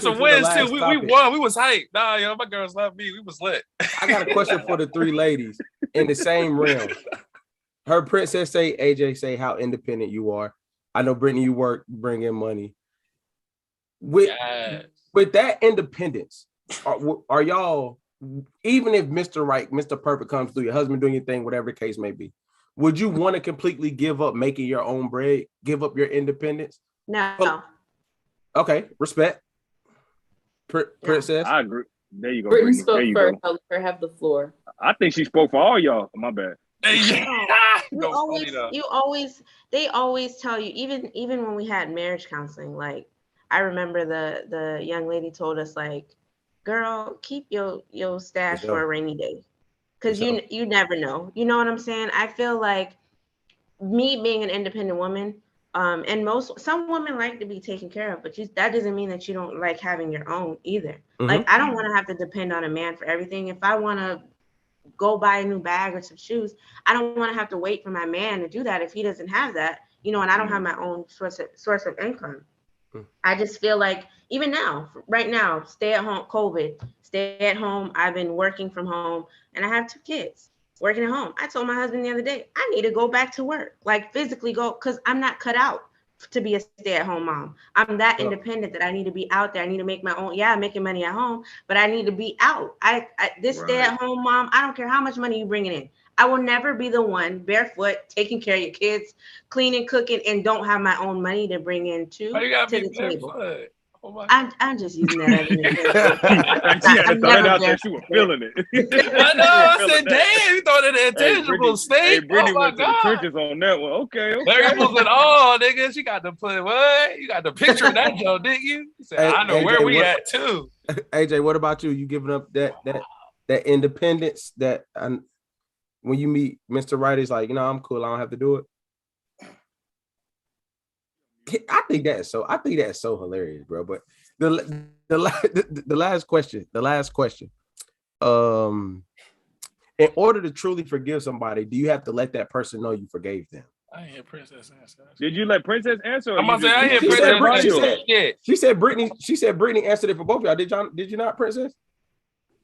some wins too. We won. We was hyped. Nah, my girls love me. We was lit. I got a question for the 3 ladies in the same realm. Her princess say, AJ say how independent you are. I know Brittany, you work, bring in money. With that independence, are y'all? Even if Mr. Right, Mr. Perfect comes through, your husband doing your thing, whatever the case may be, would you want to completely give up making your own bread, give up your independence? No. Okay, respect. Princess. I agree. There you go. Brittany spoke first. I'll let her have the floor. I think she spoke for all y'all. My bad. They always tell you, even when we had marriage counseling, like I remember the young lady told us, like, girl, keep your stash for a rainy day, because you never know. You know what I'm saying? I feel like me being an independent woman, And some women like to be taken care of, but that doesn't mean that you don't like having your own either. Like, I don't want to have to depend on a man for everything. If I want to go buy a new bag or some shoes, I don't want to have to wait for my man to do that if he doesn't have that, and I don't have my own source of income. I just feel like even now, right now, stay at home, COVID, stay at home. I've been working from home, and I have 2 kids working at home. I told my husband the other day, I need to go back to work, like physically go, because I'm not cut out to be a stay-at-home mom. I'm that independent that I need to be out there. I need to make my own. Yeah, I'm making money at home, but I need to be out. This stay-at-home mom, I don't care how much money you bringing in. I will never be the one barefoot taking care of your kids, cleaning, cooking, and don't have my own money to bring in to the table. Oh, I'm just using that as an example. She had to throw it out there. She was feeling it. I know. I said, damn, you thought of the intangible state. Hey, Brittany oh my went God. to the trenches on that one. Okay. Variables at all, nigga. She got to put what? You got the picture of that, Joe, didn't you? Said, I know AJ, where we at too. AJ, what about you? You giving up that independence that when you meet Mr. Right, it's like, I'm cool. I don't have to do it. I think that's so hilarious, bro. But the last question. In order to truly forgive somebody, do you have to let that person know you forgave them? I ain't hear Princess answer. Did you let Princess answer? I'm gonna say I hear Princess. She said Brittany answered it for both of y'all. Did you not, Princess?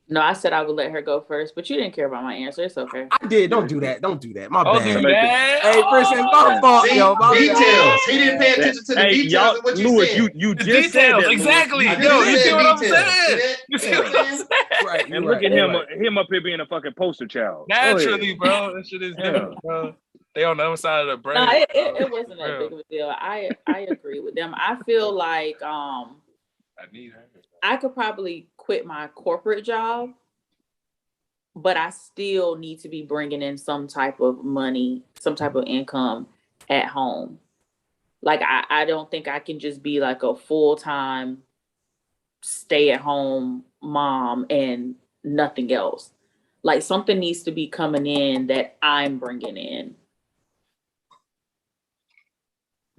No, I said I would let her go first, but you didn't care about my answer. It's okay. I did. Don't do that. My bad. Bad. Hey, Princess, my fault, yo. My details. Bad. He didn't pay attention to the details of what you Louis, said. You just details, said that, exactly. Yo, you see what I'm saying? You see what I'm saying? Right. And look at him up here being a fucking poster child. Naturally, bro. That shit is different, bro. They on the other side of the brain. No, it wasn't that big of a deal. I agree with them. I feel like I need her. I could probably quit my corporate job, but I still need to be bringing in some type of money, some type of income at home. Like, I don't think I can just be like a full-time stay-at-home mom and nothing else. Like, something needs to be coming in that I'm bringing in.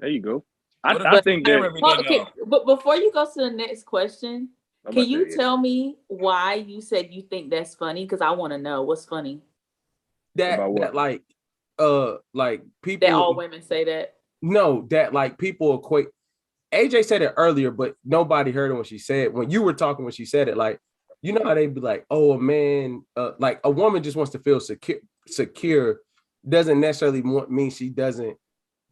There you go. I think that. But before you go to the next question, can you tell me why you said you think that's funny? Because I want to know what's funny. That like people. That all women say that? No, that like people equate. AJ said it earlier, but nobody heard it when she said, when you were talking when she said it, like, you know how they be like, oh, a man, like a woman just wants to feel secure doesn't necessarily mean she doesn't,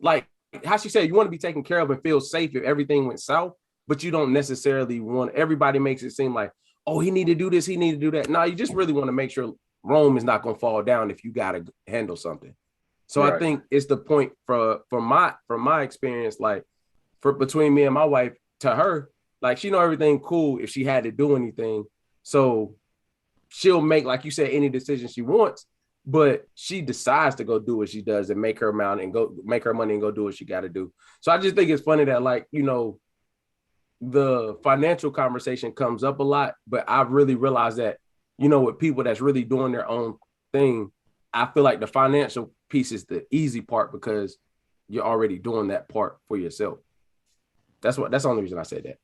like how she said, you want to be taken care of and feel safe if everything went south. But you don't necessarily want, everybody makes it seem like, oh, he need to do this, he need to do that. No, you just really want to make sure Rome is not going to fall down if you got to handle something. So right. I think it's the point from my experience, like between me and my wife, to her, like she know everything cool if she had to do anything. So she'll make, like you said, any decision she wants, but she decides to go do what she does and make her amount and go make her money and go do what she got to do. So I just think it's funny that, like, the financial conversation comes up a lot, but I've really realized that, with people that's really doing their own thing, I feel like the financial piece is the easy part because you're already doing that part for yourself. That's the only reason I said that.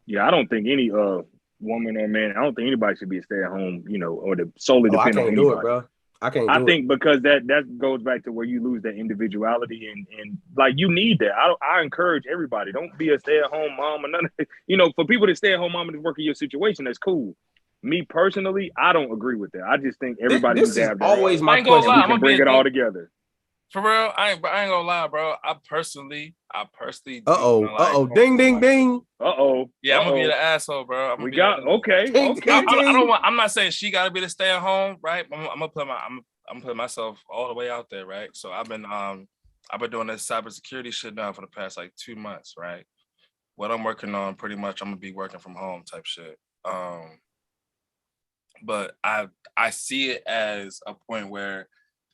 Yeah, I don't think any woman or man, I don't think anybody should be a stay-at-home, or to solely depend on anybody. Do it, bro. I think because that goes back to where you lose that individuality and like you need that. I encourage everybody, don't be a stay-at-home mom or none of for people to stay at home mom and work in your situation, that's cool. Me personally, I don't agree with that. I just think everybody needs to have that. Always my question. We can bring it all together. For real, I ain't gonna lie, bro. I personally. Ding, ding, ding. Yeah, I'm gonna be the asshole, bro. Okay. I'm not saying she gotta be the stay at home, right? I'm putting myself all the way out there, right? So I've been doing this cybersecurity shit now for the past like 2 months, right? What I'm working on, pretty much, I'm gonna be working from home type shit. But I see it as a point where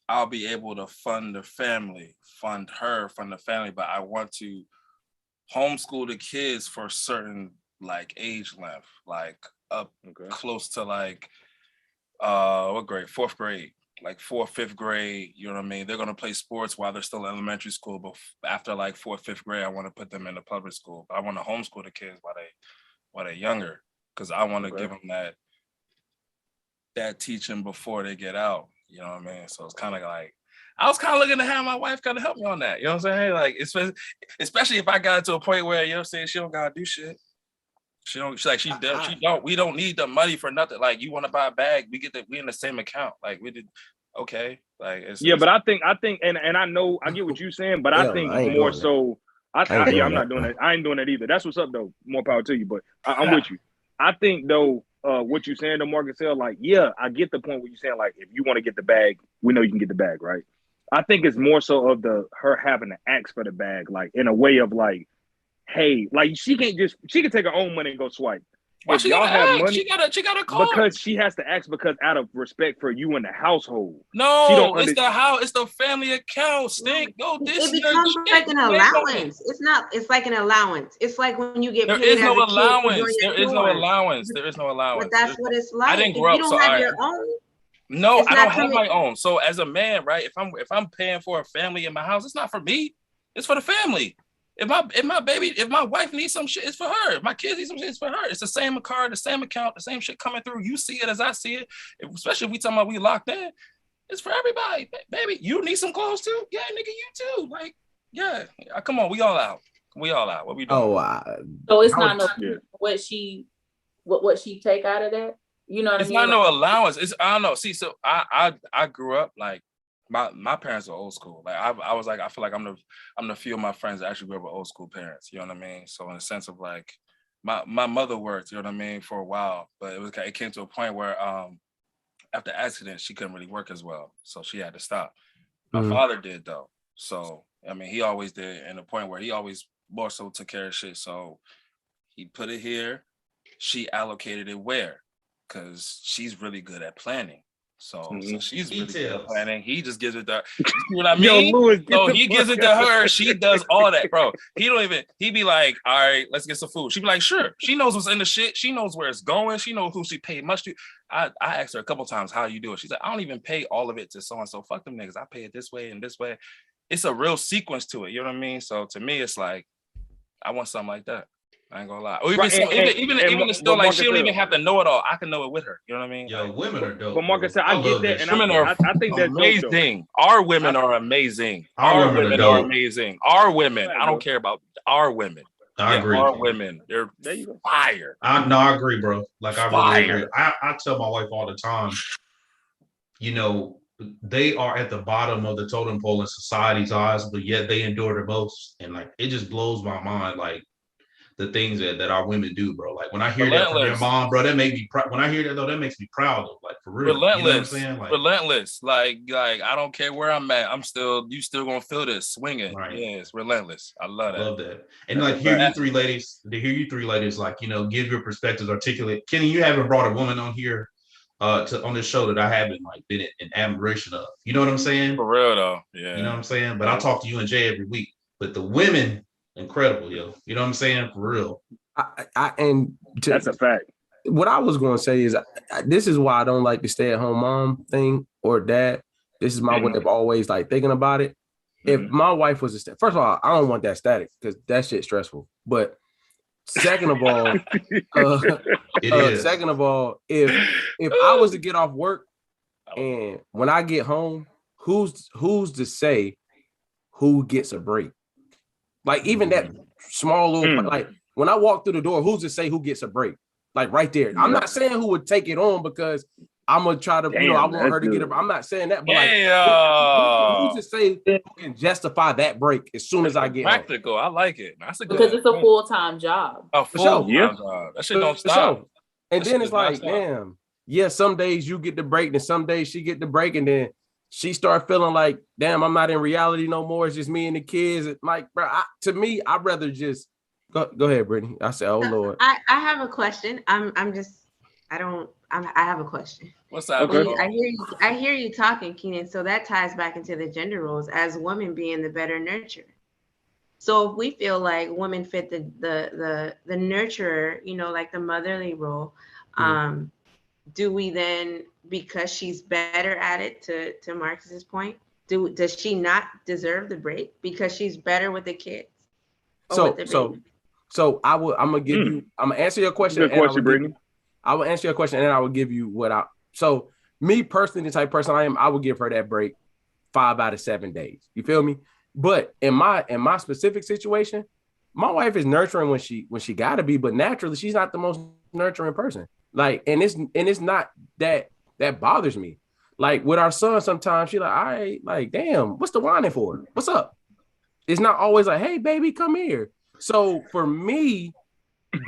I'll be able to fund the family, fund the family, but I want to homeschool the kids for a certain like age length, like up close to like what grade? 4th grade. like 4th, 5th grade, you know what I mean? They're gonna play sports while they're still in elementary school, but after like 4th, 5th grade, I want to put them in the public school. But I want to homeschool the kids while they're younger, because I want to give them that teaching before they get out. You know what I mean? So it's kind of like, I was kind of looking to have my wife kind of help me on that. You know what I'm saying? Like, especially if I got to a point where, you know what I'm saying, she don't gotta do shit. She don't. We don't need the money for nothing. Like, you want to buy a bag, we in the same account. Like, we did. Okay. Like, but I think, and I know, I get what you're saying, but I think more so. I'm not doing that. I ain't doing that either. That's what's up though. More power to you. But I'm with you. I think though, what you're saying though, Marcus, like, I get the point where you're saying, like, if you want to get the bag, we know you can get the bag, right? I think it's more so of her having to ask for the bag, like in a way of like, hey, like she can take her own money and go swipe. Why if she y'all have ask? money, she got a call. Because she has to ask, because out of respect for you in the household. No, it's the house. It's the family account. Stink. Go this. It becomes like an allowance. It's like an allowance. It's like when you get paid. There is no allowance. There is no allowance. There is no allowance. But that's what it's like. I didn't grow up. If you don't have your own. No, I don't have my own. So as a man, right? If I'm paying for a family in my house, it's not for me. It's for the family. If my wife needs some shit, it's for her. If my kids need some shit, it's for her. It's the same card, the same account, the same shit coming through. You see it as I see it. Especially if we talking about we locked in. It's for everybody, baby. You need some clothes too? Yeah, nigga, you too. Like, yeah. Come on, we all out. What we doing? So it's not what she take out of that. You know what I mean? It's not no allowance. I don't know. See, so I grew up like my parents are old school. Like I was like, I feel like I'm the few of my friends that actually grew up with old school parents. You know what I mean? So in the sense of like my mother worked, you know what I mean, for a while, but it came to a point where after accident she couldn't really work as well, so she had to stop. My father did though. So I mean, he always did, and the point where he always more so took care of shit. So he put it here. She allocated it where? Because she's really good at planning. So she's really good at planning. He just gives it to her. You know what I mean? He gives it to her. She does all that, bro. He be like, all right, let's get some food. She be like, sure. She knows what's in the shit. She knows where it's going. She knows who she paid much to. I asked her a couple times, how you do it? She's like, I don't even pay all of it to so-and-so. Fuck them niggas. I pay it this way and this way. It's a real sequence to it. You know what I mean? So to me, it's like, I want something like that. I ain't gonna lie. Or even it's still like she don't even have to know it all. I can know it with her. You know what I mean? Yo, women are dope. But Marcus said, I get that, and women I think that's amazing. Our women are amazing. Our women are amazing. Our women. I don't care about our women. I agree. Our women, they're fire. I agree, bro. Like I really agree. I tell my wife all the time, you know, they are at the bottom of the totem pole in society's eyes, but yet they endure the most. And like it just blows my mind, like the things that our women do, bro. Like when I hear that from your mom, bro, that makes me when I hear that though, that makes me proud of, like, for real. Relentless. You know what I'm saying? Like, relentless. Like I don't care where I'm at. You still gonna feel this swinging. Right. Yeah, it's relentless. I love that. Love that. And like hear you three ladies, like, you know, give your perspectives, articulate. Kenny, you haven't brought a woman on here on this show that I haven't like been in admiration of. You know what I'm saying? For real though. Yeah. You know what I'm saying? But I talk to you and Jay every week. But the women, incredible, yo. You know what I'm saying? For real. That's a fact. What I was going to say is this is why I don't like the stay-at-home mom thing or dad. This is my way of always like thinking about it. If my wife was first of all, I don't want that static because that shit's stressful. But second of all, if I was to get off work and when I get home, who's to say who gets a break? Like even that small little like when I walk through the door, who's to say who gets a break? Like right there. I'm not saying who would take it on because I'm gonna try to, I want her to get it. I'm not saying that, but like who's to say who can justify that break as soon as I get practical? Home? I like it. That's a good because it's a full-time job. A full-time job. That shit don't stop. And then it's like, damn, some days you get the break, and some days she get the break, and then she start feeling like, damn, I'm not in reality no more. It's just me and the kids. Like, bro, to me, I'd rather just go ahead, Brittany. I said, oh Lord. I have a question. I have a question. What's that? Okay. I hear you talking, Keenan. So that ties back into the gender roles as women being the better nurturer. So if we feel like women fit the nurturer, like the motherly role, do we then, because she's better at it, to Marcus's point, does she not deserve the break because she's better with the kids? So I'm gonna answer your question. Good question, Brittany. I will answer your question and then I will give you so me personally, the type of person I am, I would give her that break 5 out of 7 days. You feel me? But in my specific situation, my wife is nurturing when she gotta be, but naturally she's not the most nurturing person. Like, and it's not that bothers me. Like with our son, sometimes she's like, all right, like, damn, what's the whining for? What's up? It's not always like, hey, baby, come here. So for me,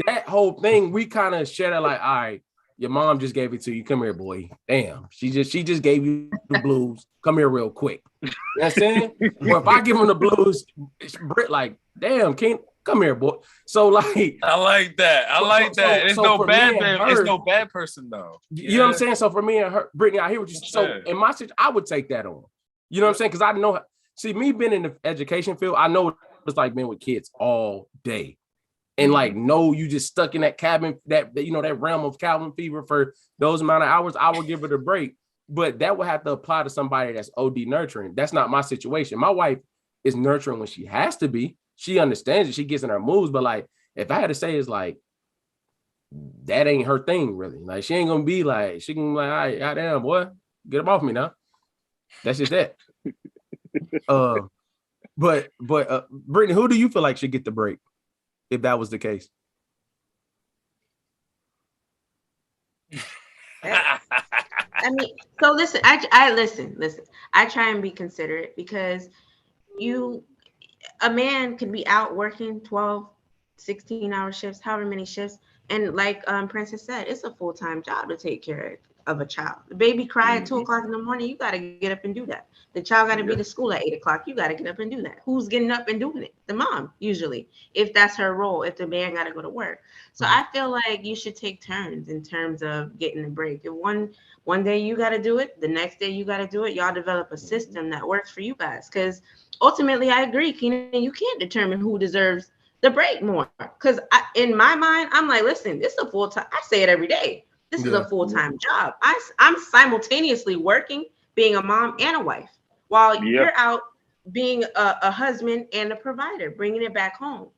that whole thing, we kind of share that like, all right, your mom just gave it to you. Come here, boy. Damn, she just gave you the blues. Come here real quick. You know what I'm saying? Or if I give him the blues, it's Brit like, damn, come here, boy. So like, I like that. It's no bad person though. You know what I'm saying? So for me and her, Brittany, I hear what you say. So in my situation, I would take that on. You know what I'm saying? Because I know, see, me being in the education field, I know it's like being with kids all day. And like, no, you just stuck in that cabin, that realm of cabin fever for those amount of hours. I would give it a break, but that would have to apply to somebody that's OD nurturing. That's not my situation. My wife is nurturing when she has to be. She understands it. She gets in her moves. But like, if I had to say, it's like, that ain't her thing, really. Like, she ain't gonna be like, she can be like, all right, goddamn, boy, get him off me now. That's just that. But Brittany, who do you feel like should get the break if that was the case? I mean, so listen, I listen. I try and be considerate because a man could be out working 12, 16-hour shifts, however many shifts. And like Princess said, it's a full-time job to take care of a child. The baby cry at 2 o'clock in the morning, you got to get up and do that. The child got to be to school at 8 o'clock. You got to get up and do that. Who's getting up and doing it? The mom, usually, if that's her role, if the man got to go to work. So I feel like you should take turns in terms of getting a break. If one day you got to do it, the next day you got to do it, y'all develop a system that works for you guys. Because ultimately, I agree, Keenan, you can't determine who deserves the break more. Because in my mind, I'm like, listen, this is a full-time, I say it every day. This is a full-time job. I'm simultaneously working, being a mom and a wife, while you're out being a husband and a provider, bringing it back home.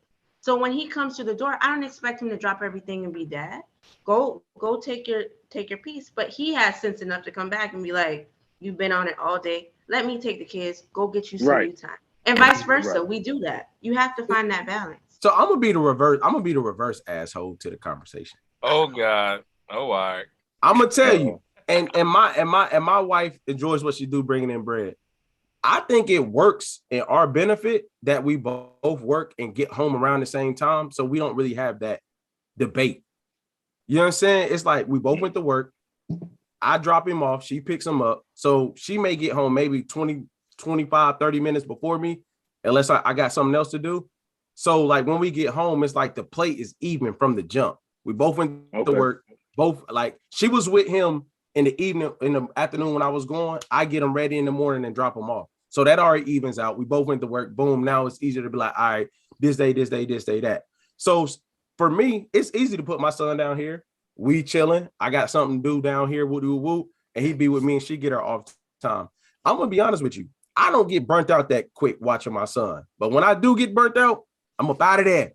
So when he comes to the door, I don't expect him to drop everything and be dad. Go take your piece. But he has sense enough to come back and be like, you've been on it all day. Let me take the kids. Go get you some you time. And vice versa. We do that. You have to find that balance. So I'm gonna be the reverse asshole to the conversation. Oh God. Oh, all right. I'm gonna tell you, and my wife enjoys what she do, bringing in bread. I think it works in our benefit that we both work and get home around the same time, so we don't really have that debate. You know what I'm saying? It's like we both went to work. I drop him off. She picks him up. So she may get home maybe 20, 25, 30 minutes before me, unless I got something else to do. So like when we get home, it's like the plate is even from the jump. We both went to work. Both, like, she was with him in the evening, in the afternoon when I was going. I get him ready in the morning and drop him off. So that already evens out. We both went to work. Boom. Now it's easier to be like, all right, this day, that. So for me, it's easy to put my son down here. We chilling. I got something to do down here. Woo. And he'd be with me and she get her off time. I'm going to be honest with you. I don't get burnt out that quick watching my son. But when I do get burnt out, I'm up out of there.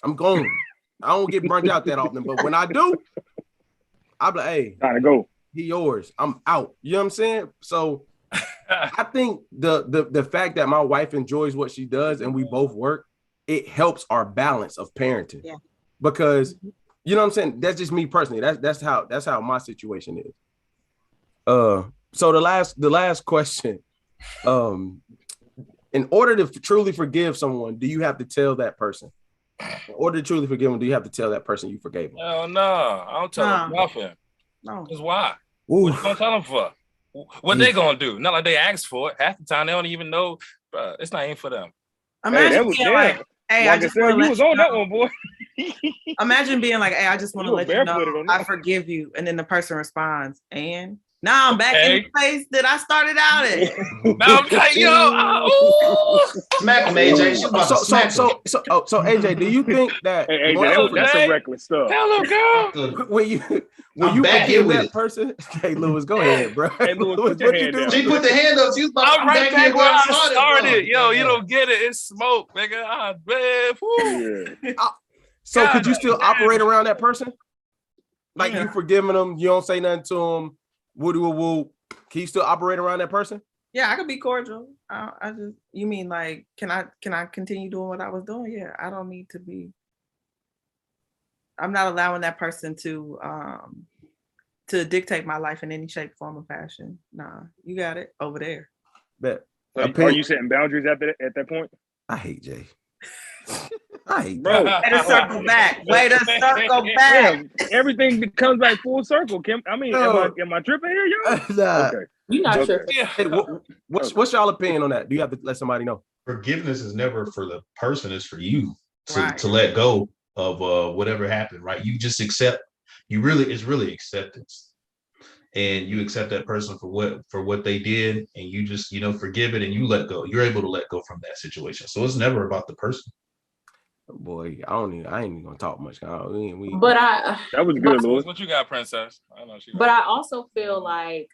I'm gone. I don't get burnt out that often. But when I do, I'm like, hey, gotta go. He yours. I'm out. You know what I'm saying? So I think the fact that my wife enjoys what she does and we both work, it helps our balance of parenting. Yeah. Because you know what I'm saying? That's just me personally. That's how my situation is. So the last question. In order to truly forgive someone, do you have to tell that person? In order to truly forgive them, do you have to tell that person you forgave them? Hell no, I don't tell them nothing. No. Because why? Ooh. What you gonna tell them for? What they gonna do? Not like they asked for it. Half the time they don't even know. Bro, it's not even for them. Imagine being like, hey, I just want to let you on that one, boy. Imagine being like, hey, I just want to let you know I forgive you. And then the person responds, and Now I'm back in the place that I started out in. Now I'm like, yo, Smack him, AJ. She's about to smack him. So AJ, do you think that Hey, AJ, that's some reckless stuff. hello, girl. when you back here forgive with that it. person? Hey, Lewis, go ahead, bro. Hey, Lewis, put your hand down. She put the hand up. She was about I'm right back where I started. Yo, you know. don't get it. It's smoke, nigga. Ah, man. Woo. Yeah. So God, could you still operate around that person? Like Yeah. you forgiving them, you don't say nothing to them. Woo. Can you still operate around that person? Yeah, I could be cordial. You mean like, can I continue doing what I was doing? Yeah, I don't need to be. I'm not allowing that person to dictate my life in any shape, form, or fashion. Nah, you got it over there. Bet. Are you setting boundaries at that point? I hate Jay. I hate Bro. Way to circle back. Way to circle back. Yeah, everything comes back full circle. Am I tripping here, yo? Nah. Okay. You're not sure. Yeah. Hey, what's y'all opinion on that? Do you have to let somebody know? Forgiveness is never for the person, it's for you Right. to let go of whatever happened, right? You just accept, it's really acceptance. And you accept that person for what they did, and you just, forgive it and you let go. You're able to let go from that situation. So it's never about the person. Boy, I ain't even gonna talk much. But That was good, Lewis. What you got, Princess? I know she. But I also feel like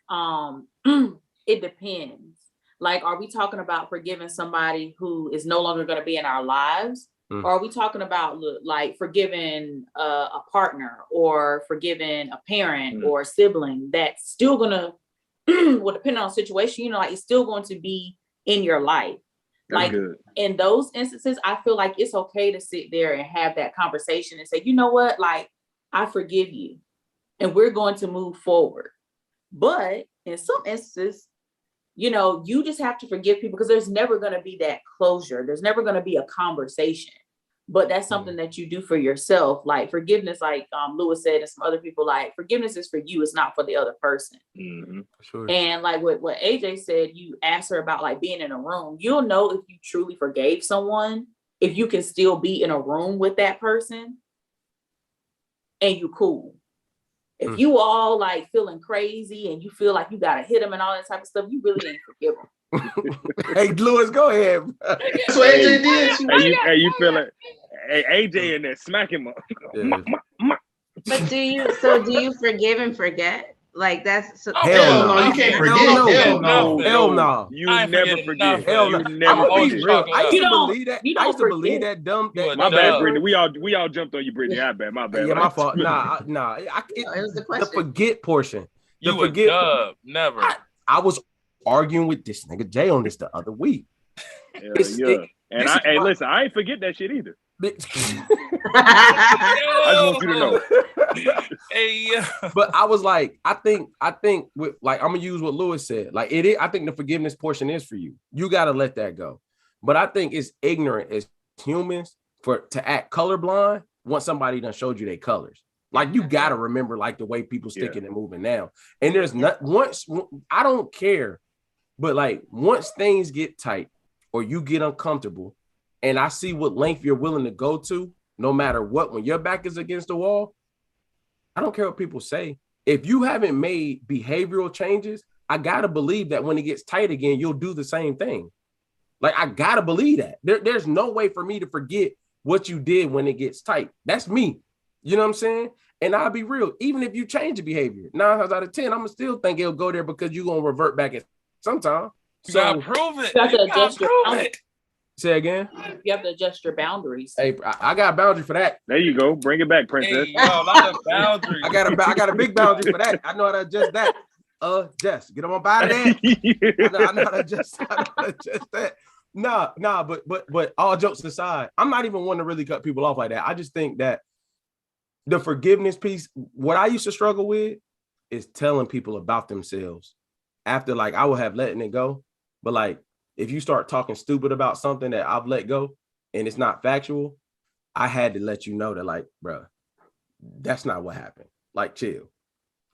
it depends. Like, are we talking about forgiving somebody who is no longer going to be in our lives? Or are we talking about like forgiving a partner or forgiving a parent or a sibling that's still gonna, well, depending on the situation, like it's still going to be in your life. That's like good. In those instances, I feel like it's okay to sit there and have that conversation and say, you know what, like I forgive you and we're going to move forward. But in some instances, you just have to forgive people because there's never going to be that closure. There's never going to be a conversation, but that's something that you do for yourself. Like forgiveness, like Lewis said, and some other people, like forgiveness is for you. It's not for the other person. Mm-hmm. Sure. And like what AJ said, you asked her about like being in a room. You'll know if you truly forgave someone, if you can still be in a room with that person and you cool. If you all like feeling crazy and you feel like you gotta hit them and all that type of stuff, you really ain't forgive them. Hey, Lewis, go ahead. That's what AJ did. You feel it? Hey, AJ in there smacking him. But do you forgive and forget? Like that's so, hell no, you can't forget. Hell no. You never forget. Hell no. You never forget. I used to believe that. You I don't used to believe forget. that dumb. My bad, Brittany. We all jumped on you, Brittany. My bad. Yeah, my fault. Nah. it was the The question. forget portion. You would dub, never. I was arguing with this nigga Jay on this the other week. Listen, I ain't forget that shit either. I just want you to know. Hey, But I was like, I think with like I'm gonna use what Lewis said. Like it is, I think the forgiveness portion is for you. You gotta let that go. But I think it's ignorant as humans to act colorblind once somebody done showed you their colors. Like you gotta remember like the way people sticking and moving now. And there's not I don't care, but like once things get tight or you get uncomfortable, and I see what length you're willing to go to, no matter what, when your back is against the wall, I don't care what people say. If you haven't made behavioral changes, I gotta believe that when it gets tight again, you'll do the same thing. Like I gotta believe that. There's no way for me to forget what you did when it gets tight. That's me. You know what I'm saying? And I'll be real. Even if you change the behavior, 9 times out of 10, I'm gonna still think it'll go there because you're gonna revert back at sometime. you gotta prove it. You have to You gotta adjust your prove boundaries. it. Say again. You have to adjust your boundaries. Hey, I got a boundary for that. There you go. Bring it back, Princess. Hey, yo, not a boundary. I got a big boundary for that. I know how to adjust that. Jess, get on my body there. I know how to adjust that. Nah, but all jokes aside, I'm not even one to really cut people off like that. I just think that the forgiveness piece, what I used to struggle with is telling people about themselves after like I would have letting it go. But like if you start talking stupid about something that I've let go and it's not factual, I had to let you know that like, bro, that's not what happened. Like chill.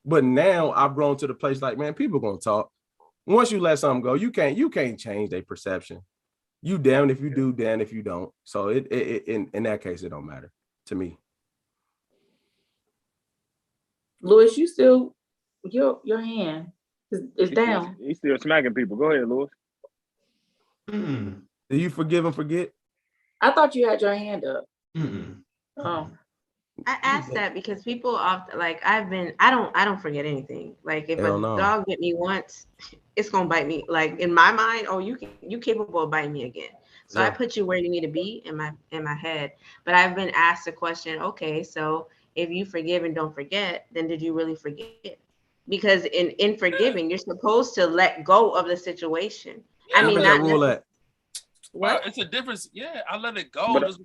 But now I've grown to the place like, man, people gonna talk. Once you let something go, you can't change their perception. You damned if you do, damned if you don't. So it in that case, it don't matter to me. Louis, you still your hand. It's down. He's still smacking people. Go ahead, Lewis. Mm-mm. Do you forgive and forget? I thought you had your hand up. Mm-mm. Oh. I asked that because people often like I don't forget anything. Like if Hell a no. dog bit me once, it's gonna bite me. Like in my mind, oh, you capable of biting me again. So Yeah. I put you where you need to be in my head. But I've been asked the question, okay, so if you forgive and don't forget, then did you really forget? Because in forgiving, you're supposed to let go of the situation. I mean, Where's that not rule necessarily. at? What? It's a difference. Yeah, I let it go But- just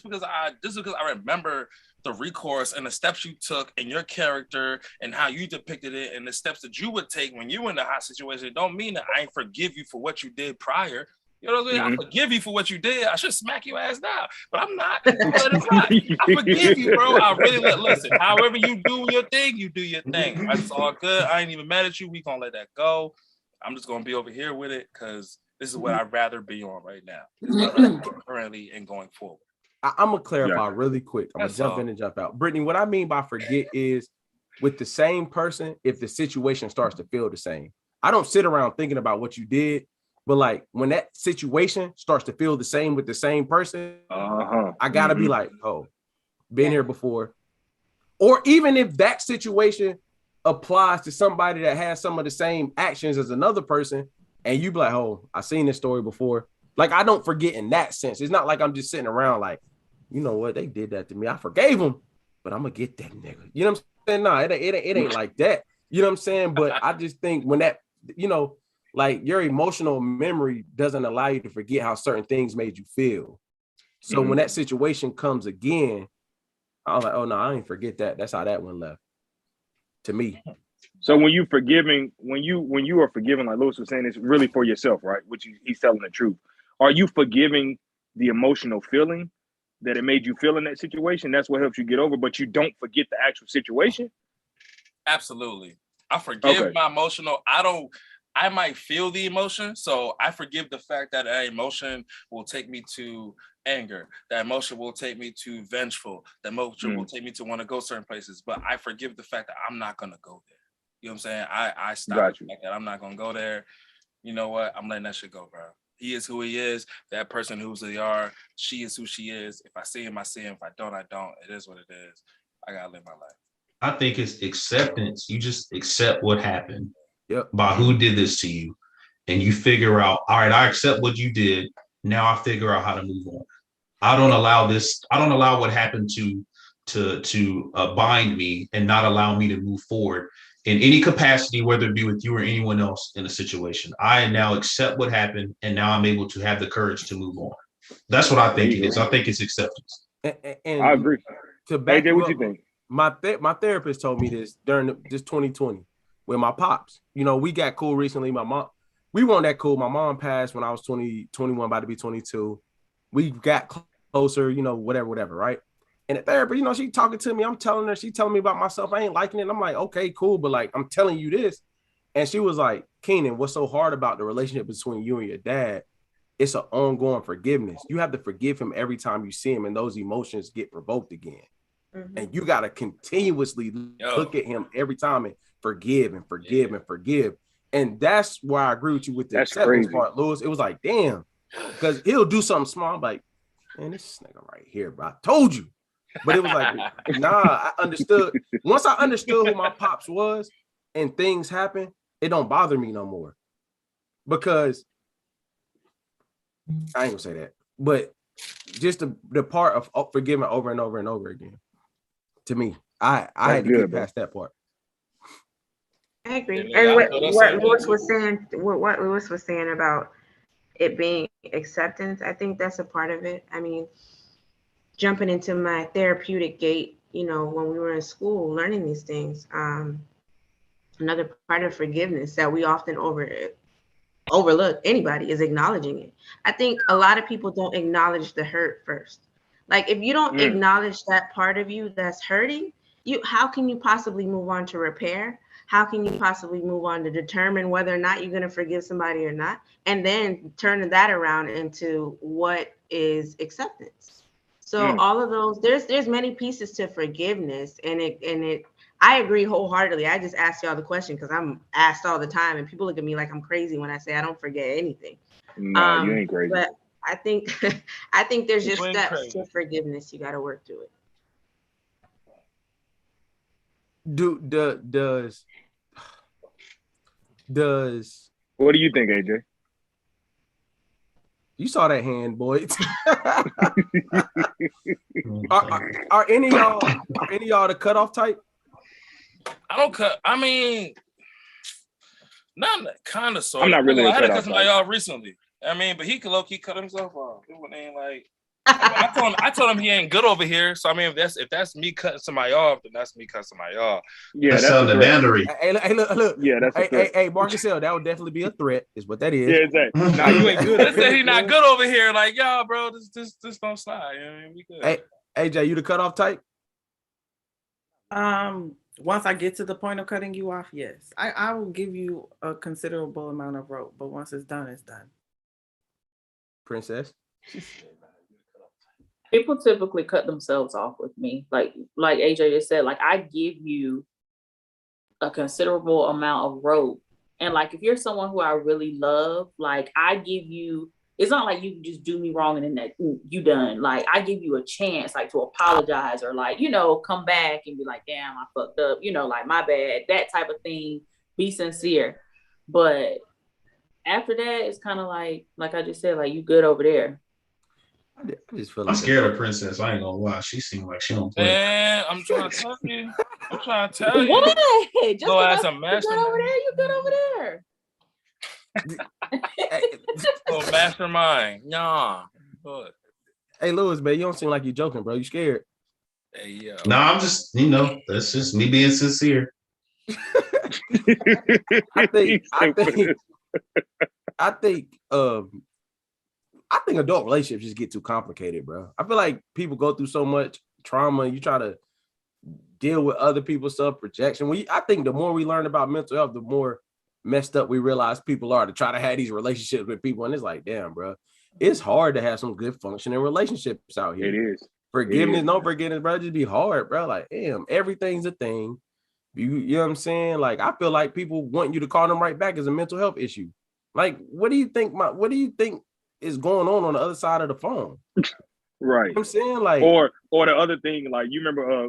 because I remember the recourse and the steps you took and your character and how you depicted it and the steps that you would take when you were in a hot situation. It don't mean that I ain't forgive you for what you did prior. You know what I mean? I forgive you for what you did. I should smack your ass now, but I'm not. I let it fly. I forgive you, bro. I really listen. However you do your thing, you do your thing. That's all good. I ain't even mad at you. We gonna let that go. I'm just gonna be over here with it because this is what I'd rather be on right now, currently and going forward. I'm gonna clarify really quick. I'm That's gonna jump all. in and jump out. Brittany, what I mean by forget is with the same person, if the situation starts to feel the same. I don't sit around thinking about what you did, but like when that situation starts to feel the same with the same person, I gotta be like, oh, been here before. Or even if that situation applies to somebody that has some of the same actions as another person, and you be like, oh, I seen this story before. Like, I don't forget in that sense. It's not like I'm just sitting around like, you know what, they did that to me. I forgave them, but I'm gonna get that nigga. You know what I'm saying? No, it ain't like that. You know what I'm saying? But I just think when that, you know, like your emotional memory doesn't allow you to forget how certain things made you feel. So when that situation comes again, I was like, oh no, I ain't forget that. That's how that one left. To me. So when you forgiving, when you are forgiving, like Lewis was saying, it's really for yourself, right? Which he's telling the truth. Are you forgiving the emotional feeling that it made you feel in that situation? That's what helps you get over, but you don't forget the actual situation? Absolutely. I forgive my emotional. I might feel the emotion. So I forgive the fact that an emotion will take me to anger. That emotion will take me to vengeful. That emotion will take me to want to go certain places. But I forgive the fact that I'm not going to go there. You know what I'm saying? I stop the fact that I'm not going to go there. You know what? I'm letting that shit go, bro. He is who he is. That person who's who they are. She is who she is. If I see him, I see him. If I don't, I don't. It is what it is. I got to live my life. I think it's acceptance. You just accept what happened by who did this to you. And you figure out, all right, I accept what you did. Now I figure out how to move on. I don't allow what happened to bind me and not allow me to move forward in any capacity, whether it be with you or anyone else in a situation. I now accept what happened, and now I'm able to have the courage to move on. That's what I think it is. I think it's acceptance. And I agree. To back AJ, what up, you think? My therapist told me this during this 2020 with my pops. You know, we got cool recently. We weren't that cool. My mom passed when I was 21, about to be 22. We got closer, you know, whatever, right? And the therapist, you know, she talking to me. I'm telling her, she telling me about myself. I ain't liking it. I'm like, okay, cool. But like, I'm telling you this. And she was like, Keenan, what's so hard about the relationship between you and your dad? It's an ongoing forgiveness. You have to forgive him every time you see him, and those emotions get provoked again. And you got to continuously look at him every time and forgive and forgive and forgive. And that's where I agree with you with the acceptance part, Lewis. It was like, damn, because he'll do something small. I'm like, man, this nigga right here, bro. I told you. But it was like, nah, I understood. Once I understood who my pops was and things happen, it don't bother me no more. Because I ain't gonna say that, but just the part of forgiving over and over and over again. To me, I had to get past that part. I agree. And what Lewis was saying, what Lewis was saying about it being acceptance, I think that's a part of it. I mean, jumping into my therapeutic gate, you know, when we were in school learning these things, another part of forgiveness that we often overlook, anybody, is acknowledging it. I think a lot of people don't acknowledge the hurt first. Like if you don't acknowledge that part of you that's hurting, how can you possibly move on to repair? How can you possibly move on to determine whether or not you're going to forgive somebody or not? And then turn that around into what is acceptance. So all of those, there's many pieces to forgiveness, and I agree wholeheartedly. I just asked y'all the question because I'm asked all the time, and people look at me like I'm crazy when I say I don't forget anything. No, you ain't crazy. But I think I think there's just You ain't steps crazy. to forgiveness. You got to work through it. Does What do you think, AJ? you saw that hand, boy? are any of y'all the cutoff type? I don't cut. I mean, not kind of sort. I'm not really I a had to cutoff cut somebody type. off recently. I mean, but he could low-key cut himself off. It ain't like I told him he ain't good over here. So I mean, if that's me cutting somebody off, then that's me cutting somebody off. Yeah, that's that's the a threat. boundary. Hey, look. Yeah, that's a threat. Hey, Marcus Hill, that would definitely be a threat, is what that is. Yeah, exactly. Nah, you ain't good. They said he not good over here. Like, y'all, bro, this don't slide. You know what I mean? We good. Hey, AJ, you the cutoff type? Once I get to the point of cutting you off, yes. I will give you a considerable amount of rope, but once it's done, it's done. Princess? People typically cut themselves off with me. Like AJ just said, like I give you a considerable amount of rope. And like if you're someone who I really love, like I give you, it's not like you just do me wrong and then that you done. Like I give you a chance like to apologize or like, you know, come back and be like, damn, I fucked up, you know, like my bad, that type of thing. Be sincere. But after that, it's kind of like I just said, like you good over there. I just feel I'm like scared of Princess. I ain't gonna lie. She seems like she don't play. Man, I'm trying to tell you. What? Just Go ask because a you master. good over there, you good over there. Oh, mastermind. Nah. But, hey, Lewis, man, you don't seem like you're joking, bro. You scared? hey, yo. Nah, I'm just, that's just me being sincere. I think adult relationships just get too complicated, bro. I feel like people go through so much trauma. You try to deal with other people's stuff, projection. I think the more we learn about mental health, the more messed up we realize people are to try to have these relationships with people. And it's like, damn, bro, it's hard to have some good functioning relationships out here. It is. Forgiveness, no forgiveness, bro. Just be hard, bro. Like, damn, everything's a thing. You know what I'm saying? Like, I feel like people want you to call them right back as a mental health issue. Like, what do you think is going on the other side of the phone? Right. You know what I'm saying? Like, or the other thing, like you remember,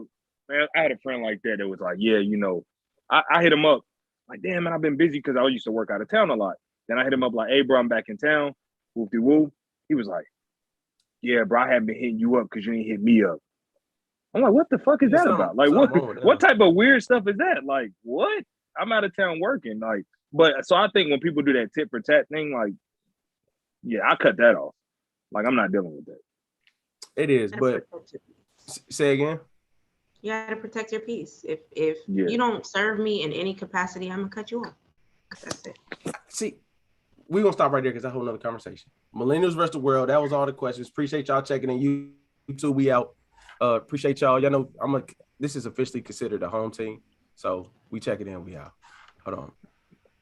man, I had a friend like that was like, yeah, you know, I hit him up like, damn, man, I've been busy because I used to work out of town a lot. Then I hit him up like, hey, bro, I'm back in town. Whoop-de-whoop. He was like, yeah, bro, I haven't been hitting you up because you ain't hit me up. I'm like, what the fuck is that about? Like, what type of weird stuff is that? Like, what? I'm out of town working. Like, but so I think when people do that tit for tat thing, like, yeah, I cut that off. Like, I'm not dealing with that. It is, but say again. You got to protect your peace. If you don't serve me in any capacity, I'm gonna cut you off. That's it. See, we're gonna stop right there because that's a whole nother conversation. Millennials versus the world. That was all the questions. Appreciate y'all checking in. YouTube, we out. Appreciate y'all. Y'all know this is officially considered a home team. So we check it in. We out. Hold on.